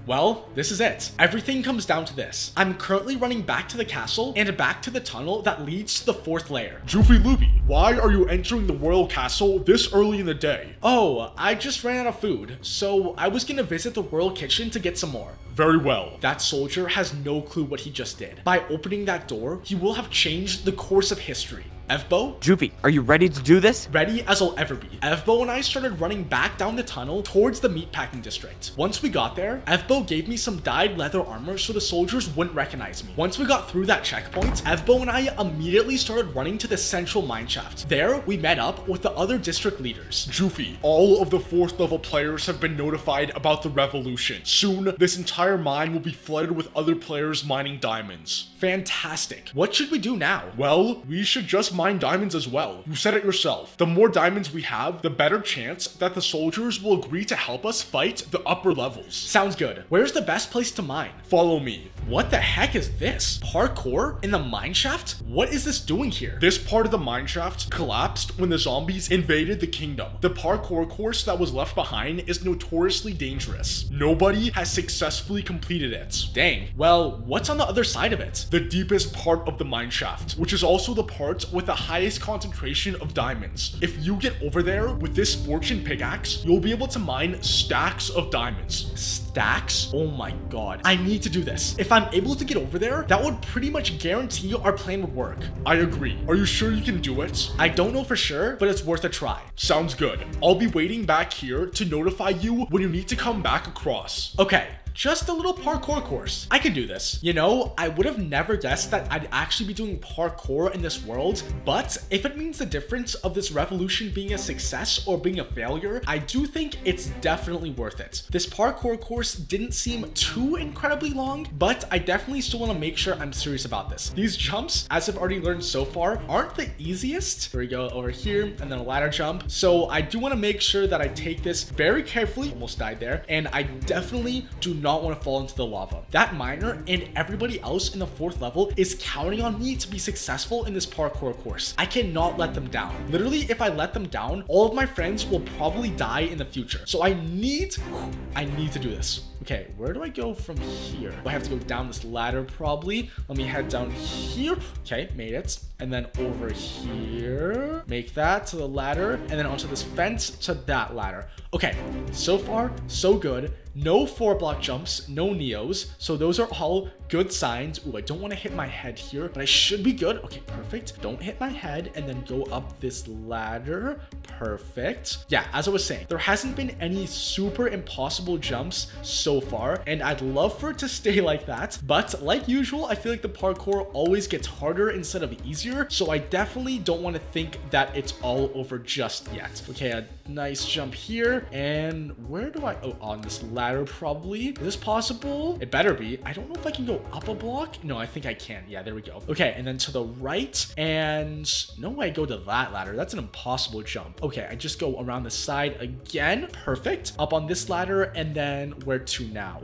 Well, this is it. Everything comes down to this. I'm currently running back to the castle and back to the tunnel that leads to the 4th layer. Joofy Loopy, why are you entering the royal castle this early in the day? Oh, I just ran out of food, so I was gonna visit the royal kitchen to get some more. Very well. That soldier has no clue what he just did. By opening that door, he will have changed the course of history. Evbo? Joofy, are you ready to do this? Ready as I'll ever be. Evbo and I started running back down the tunnel towards the meatpacking district. Once we got there, Evbo gave me some dyed leather armor so the soldiers wouldn't recognize me. Once we got through that checkpoint, Evbo and I immediately started running to the central mineshaft. There, we met up with the other district leaders. Joofy, all of the 4th level players have been notified about the revolution. Soon, this entire mine will be flooded with other players mining diamonds. Fantastic. What should we do now? Well, we should just mine diamonds as well. You said it yourself. The more diamonds we have, the better chance that the soldiers will agree to help us fight the upper levels. Sounds good. Where's the best place to mine? Follow me. What the heck is this? Parkour in the mineshaft? What is this doing here? This part of the mineshaft collapsed when the zombies invaded the kingdom. The parkour course that was left behind is notoriously dangerous. Nobody has successfully completed it. Dang. Well, what's on the other side of it? The deepest part of the mineshaft, which is also the part with the highest concentration of diamonds. If you get over there with this fortune pickaxe, you'll be able to mine stacks of diamonds. Stacks? Oh my god. I need to do this. If I'm able to get over there, that would pretty much guarantee our plan would work. I agree. Are you sure you can do it? I don't know for sure, but it's worth a try. Sounds good. I'll be waiting back here to notify you when you need to come back across. Okay. Just a little parkour course. I can do this. You know, I would have never guessed that I'd actually be doing parkour in this world, but if it means the difference of this revolution being a success or being a failure, I do think it's definitely worth it. This parkour course didn't seem too incredibly long, but I definitely still want to make sure I'm serious about this. These jumps, as I've already learned so far, aren't the easiest. Here we go, over here, and then a ladder jump. So I do want to make sure that I take this very carefully. Almost died there. And I definitely do not want to fall into the lava. That miner and everybody else in the 4th level is counting on me to be successful in this parkour course. I cannot let them down. Literally, if I let them down, all of my friends will probably die in the future. So I need to do this. Okay, where do I go from here? I have to go down this ladder probably. Let me head down here. Okay, made it. And then over here, make that to the ladder, and then onto this fence to that ladder. Okay, so far, so good. No 4-block jumps, no neos, so those are all good signs. Ooh, I don't want to hit my head here, but I should be good. Okay, perfect. Don't hit my head, and then go up this ladder. Perfect. Yeah, as I was saying, there hasn't been any super impossible jumps so far, and I'd love for it to stay like that, but like usual, I feel like the parkour always gets harder instead of easier, so I definitely don't want to think that it's all over just yet. Okay, a nice jump here, and where do I, oh, on this ladder probably. Is this possible? It better be. I don't know if I can go up a block. No, I think I can. Yeah, there we go. Okay, and then to the right, and no way I go to that ladder. That's an impossible jump. Okay, I just go around the side again. Perfect. Up on this ladder, and then where to now?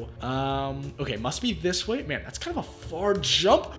Okay, must be this way. Man, that's kind of a far jump.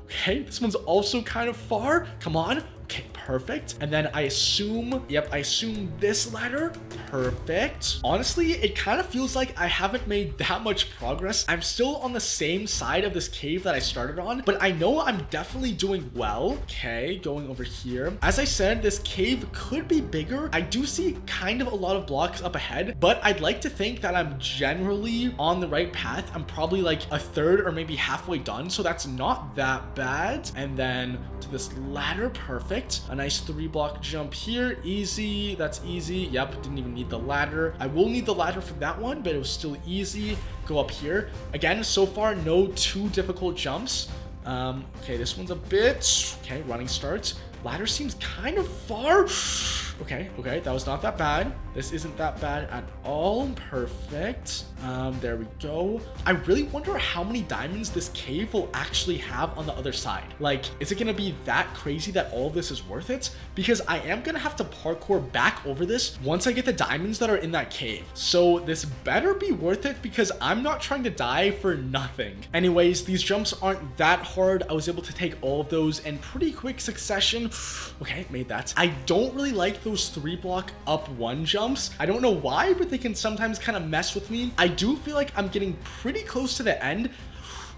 Okay, this one's also kind of far. Come on. Okay, perfect. And then I assume, yep, I assume this ladder. Perfect. Honestly, it kind of feels like I haven't made that much progress. I'm still on the same side of this cave that I started on, but I know I'm definitely doing well. Okay, going over here. As I said, this cave could be bigger. I do see kind of a lot of blocks up ahead, but I'd like to think that I'm generally on the right path. I'm probably like a third or maybe halfway done, so that's not that bad. And then to this ladder, perfect. A nice 3-block jump here. Easy. That's easy. Yep, didn't even need the ladder. I will need the ladder for that one, but it was still easy. Go up here. Again, so far, no too difficult jumps. Okay, this one's a bit... Okay, running starts. Ladder seems kind of far. Okay, that was not that bad. This isn't that bad at all. Perfect. There we go. I really wonder how many diamonds this cave will actually have on the other side. Like, is it gonna be that crazy that all of this is worth it? Because I am gonna have to parkour back over this once I get the diamonds that are in that cave. So this better be worth it because I'm not trying to die for nothing. Anyways, these jumps aren't that hard. I was able to take all of those in pretty quick succession. Okay, made that. I don't really like the those 3-block up 1 jumps. I don't know why, but they can sometimes kind of mess with me. I do feel like I'm getting pretty close to the end.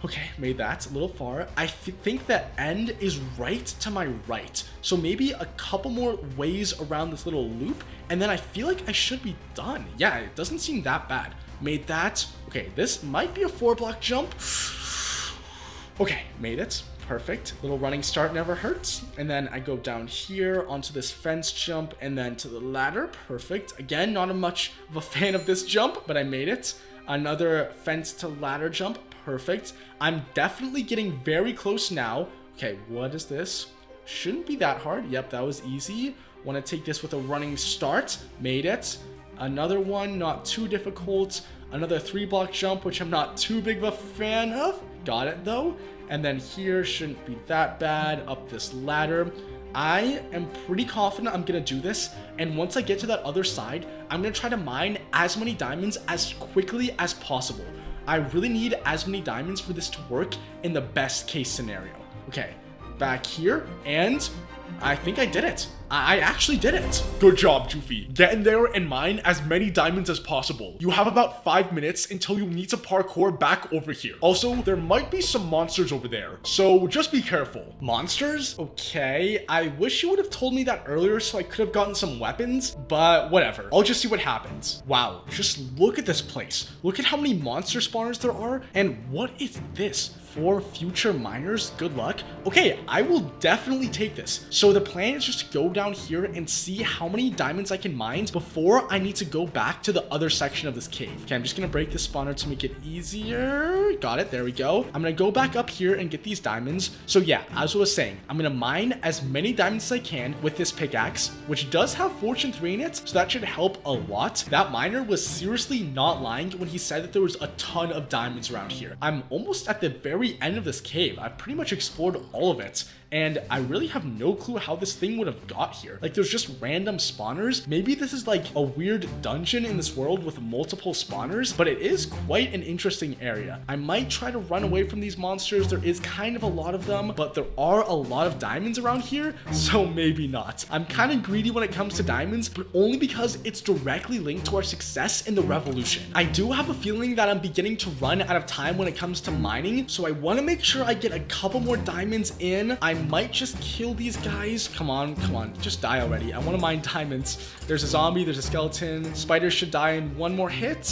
Okay, made that a little far. I think the end is right to my right. So maybe a couple more ways around this little loop, and then I feel like I should be done. Yeah, it doesn't seem that bad. Made that. Okay, this might be a 4-block jump. Okay, made it. Perfect. Little running start never hurts. And then I go down here onto this fence jump and then to the ladder. Perfect. Again, not much of a fan of this jump, but I made it. Another fence to ladder jump. Perfect. I'm definitely getting very close now. Okay, what is this? Shouldn't be that hard. Yep, that was easy. Want to take this with a running start. Made it. Another one, not too difficult. Another 3-block jump, which I'm not too big of a fan of. Got it though. And then here shouldn't be that bad. Up this ladder. I am pretty confident I'm gonna do this, and once I get to that other side, I'm gonna try to mine as many diamonds as quickly as possible. I really need as many diamonds for this to work in the best case scenario. Okay, back here, and I think I did it. I actually did it. Good job, Joofy. Get in there and mine as many diamonds as possible. You have about 5 minutes until you need to parkour back over here. Also, there might be some monsters over there, so just be careful. Monsters? Okay, I wish you would have told me that earlier so I could have gotten some weapons, but whatever. I'll just see what happens. Wow, just look at this place. Look at how many monster spawners there are, and what is this? For future miners, good luck. Okay, I will definitely take this. So the plan is just to go down here and see how many diamonds I can mine before I need to go back to the other section of this cave. Okay, I'm just gonna break this spawner to make it easier. Got it, there we go. I'm gonna go back up here and get these diamonds. So yeah, as I was saying, I'm gonna mine as many diamonds as I can with this pickaxe, which does have Fortune 3 in it, so that should help a lot. That miner was seriously not lying when he said that there was a ton of diamonds around here. I'm almost at the very end of this cave. I've pretty much explored all of it, and I really have no clue how this thing would have got here. Like, there's just random spawners. Maybe this is like a weird dungeon in this world with multiple spawners, but it is quite an interesting area. I might try to run away from these monsters. There is kind of a lot of them, but there are a lot of diamonds around here, so maybe not. I'm kind of greedy when it comes to diamonds, but only because it's directly linked to our success in the revolution. I do have a feeling that I'm beginning to run out of time when it comes to mining, so I want to make sure I get a couple more diamonds in. I might just kill these guys. Come on, just die already. I want to mine diamonds. There's a zombie, there's a skeleton. Spiders should die in 1 more hit.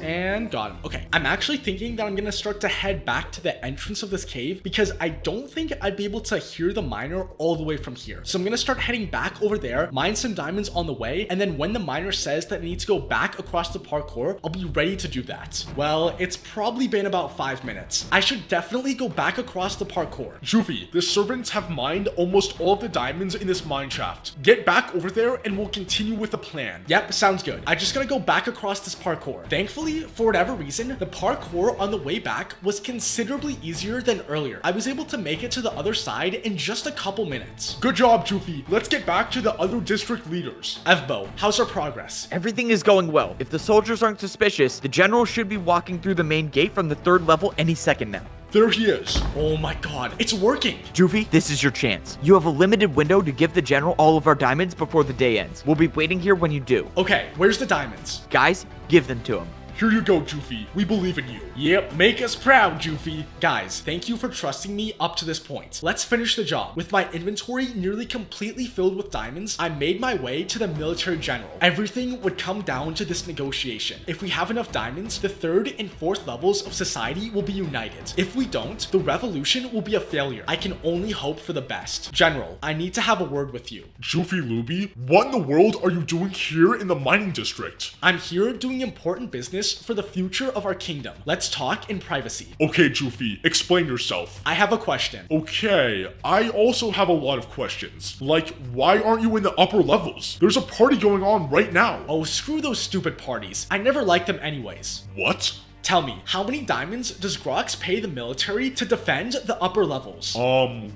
And got him. Okay, I'm actually thinking that I'm gonna start to head back to the entrance of this cave because I don't think I'd be able to hear the miner all the way from here. So I'm gonna start heading back over there, mine some diamonds on the way, and then when the miner says that I need to go back across the parkour, I'll be ready to do that. Well, it's probably been about 5 minutes. I should definitely go back across the parkour. Joofy, the servants have mined almost all of the diamonds in this mine shaft. Get back over there and we'll continue with the plan. Yep, sounds good. I just gotta go back across this parkour. Thankfully, for whatever reason, the parkour on the way back was considerably easier than earlier. I was able to make it to the other side in just a couple minutes. Good job, Joofy. Let's get back to the other district leaders. Evbo, how's our progress? Everything is going well. If the soldiers aren't suspicious, the general should be walking through the main gate from the 3rd level any second now. There he is. Oh my god, it's working. Joofy, this is your chance. You have a limited window to give the general all of our diamonds before the day ends. We'll be waiting here when you do. Okay, where's the diamonds? Guys, give them to him. Here you go, Joofy. We believe in you. Yep, make us proud, Joofy. Guys, thank you for trusting me up to this point. Let's finish the job. With my inventory nearly completely filled with diamonds, I made my way to the military general. Everything would come down to this negotiation. If we have enough diamonds, the 3rd and 4th levels of society will be united. If we don't, the revolution will be a failure. I can only hope for the best. General, I need to have a word with you. Joofy Luby, what in the world are you doing here in the mining district? I'm here doing important business for the future of our kingdom. Let's talk in privacy. Okay, Joofy, explain yourself. I have a question. Okay, I also have a lot of questions. Like, why aren't you in the upper levels? There's a party going on right now. Oh, screw those stupid parties. I never liked them anyways. What? Tell me, how many diamonds does Grox pay the military to defend the upper levels?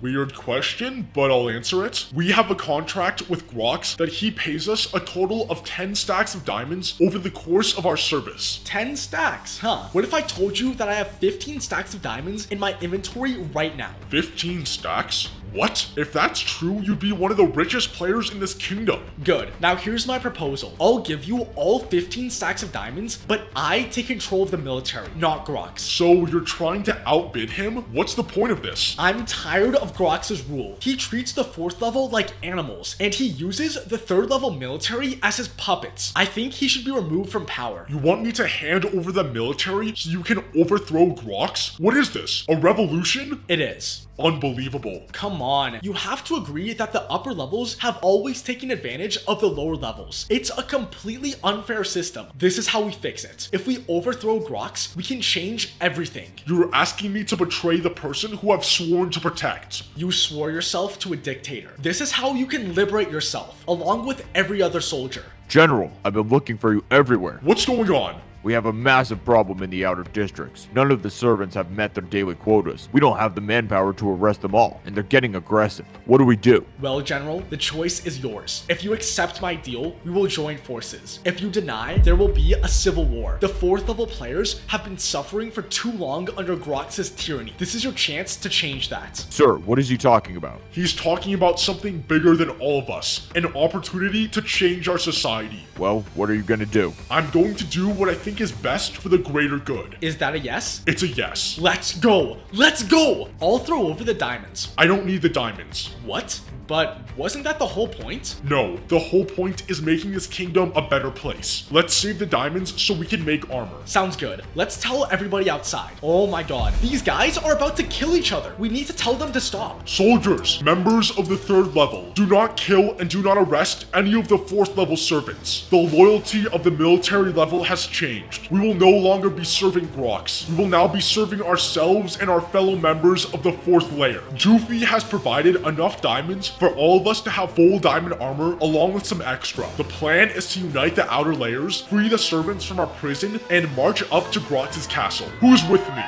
Weird question, but I'll answer it. We have a contract with Grox that he pays us a total of 10 stacks of diamonds over the course of our service. 10 stacks, huh? What if I told you that I have 15 stacks of diamonds in my inventory right now? 15 stacks? What? If that's true, you'd be one of the richest players in this kingdom. Good. Now here's my proposal. I'll give you all 15 stacks of diamonds, but I take control of the military, not Grox. So you're trying to outbid him? What's the point of this? I'm tired of Grox's rule. He treats the 4th level like animals, and he uses the 3rd level military as his puppets. I think he should be removed from power. You want me to hand over the military so you can overthrow Grox? What is this? A revolution? It is. Unbelievable. Come on, you have to agree that the upper levels have always taken advantage of the lower levels. It's a completely unfair system. This is how we fix it. If we overthrow Grox, we can change everything. You're asking me to betray the person who I've sworn to protect. You swore yourself to a dictator. This is how you can liberate yourself, along with every other soldier. General, I've been looking for you everywhere. What's going on? We have a massive problem in the outer districts. None of the servants have met their daily quotas. We don't have the manpower to arrest them all, and they're getting aggressive. What do we do? Well, General, the choice is yours. If you accept my deal, we will join forces. If you deny, there will be a civil war. The 4th level players have been suffering for too long under Grox's tyranny. This is your chance to change that. Sir, what is he talking about? He's talking about something bigger than all of us. An opportunity to change our society. Well, what are you gonna do? I'm going to do what I think is best for the greater good. Is that a yes? It's a yes. Let's go! Let's go! I'll throw over the diamonds. I don't need the diamonds. What? But wasn't that the whole point? No, the whole point is making this kingdom a better place. Let's save the diamonds so we can make armor. Sounds good. Let's tell everybody outside. Oh my god, these guys are about to kill each other. We need to tell them to stop. Soldiers, members of the 3rd level, do not kill and do not arrest any of the 4th level servants. The loyalty of the military level has changed. We will no longer be serving Grox. We will now be serving ourselves and our fellow members of the 4th layer. Juffy has provided enough diamonds for all of us to have full diamond armor along with some extra. The plan is to unite the outer layers, free the servants from our prison, and march up to Grox's castle. Who's with me?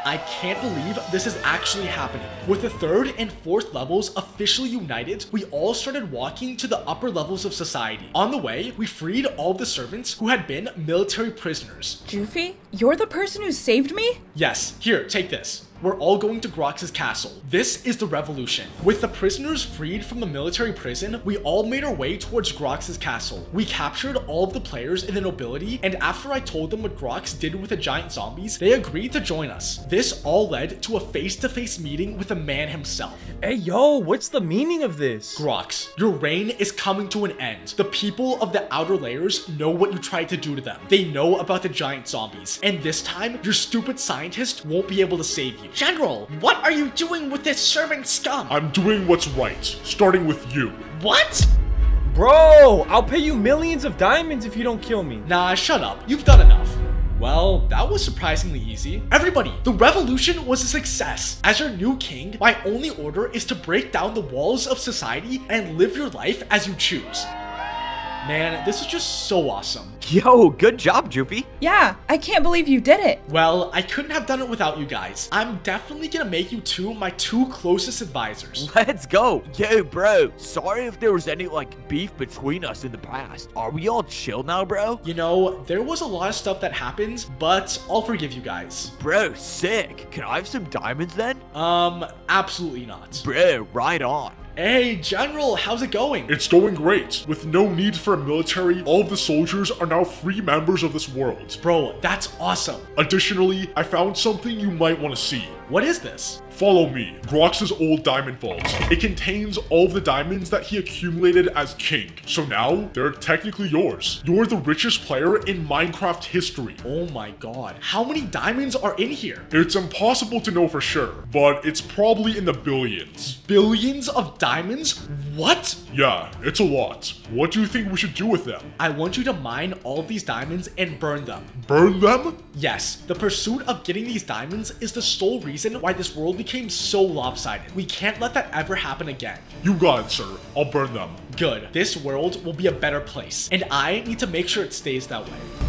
I can't believe this is actually happening. With the 3rd and 4th levels officially united, we all started walking to the upper levels of society. On the way, we freed all of the servants who had been military prisoners. Juffy, you're the person who saved me? Yes, here, take this. We're all going to Grox's castle. This is the revolution. With the prisoners freed from the military prison, we all made our way towards Grox's castle. We captured all of the players in the nobility, and after I told them what Grox did with the giant zombies, they agreed to join us. This all led to a face-to-face meeting with the man himself. Hey, yo, what's the meaning of this? Grox, your reign is coming to an end. The people of the outer layers know what you tried to do to them. They know about the giant zombies, and this time, your stupid scientist won't be able to save you. General, what are you doing with this servant scum? I'm doing what's right, starting with you. What? Bro, I'll pay you millions of diamonds if you don't kill me. Nah, shut up. You've done enough. Well, that was surprisingly easy. Everybody, the revolution was a success. As your new king, my only order is to break down the walls of society and live your life as you choose. Man, this is just so awesome. Yo, good job, Juffy. Yeah, I can't believe you did it. Well, I couldn't have done it without you guys. I'm definitely gonna make you two my 2 closest advisors. Let's go. Yo, bro, sorry if there was any, beef between us in the past. Are we all chill now, bro? You know, there was a lot of stuff that happened, but I'll forgive you guys. Bro, sick. Can I have some diamonds then? Absolutely not. Bro, right on. Hey, General, how's it going? It's going great. With no need for a military, all of the soldiers are now free members of this world. Bro, that's awesome. Additionally, I found something you might want to see. What is this? Follow me. Grox's old diamond vault. It contains all of the diamonds that he accumulated as king. So now, they're technically yours. You're the richest player in Minecraft history. Oh my god. How many diamonds are in here? It's impossible to know for sure, but it's probably in the billions. Billions of diamonds? What? Yeah, it's a lot. What do you think we should do with them? I want you to mine all of these diamonds and burn them. Burn them? Yes, the pursuit of getting these diamonds is the sole reason why this world became so lopsided. We can't let that ever happen again. You got it, sir. I'll burn them. Good. This world will be a better place, and I need to make sure it stays that way.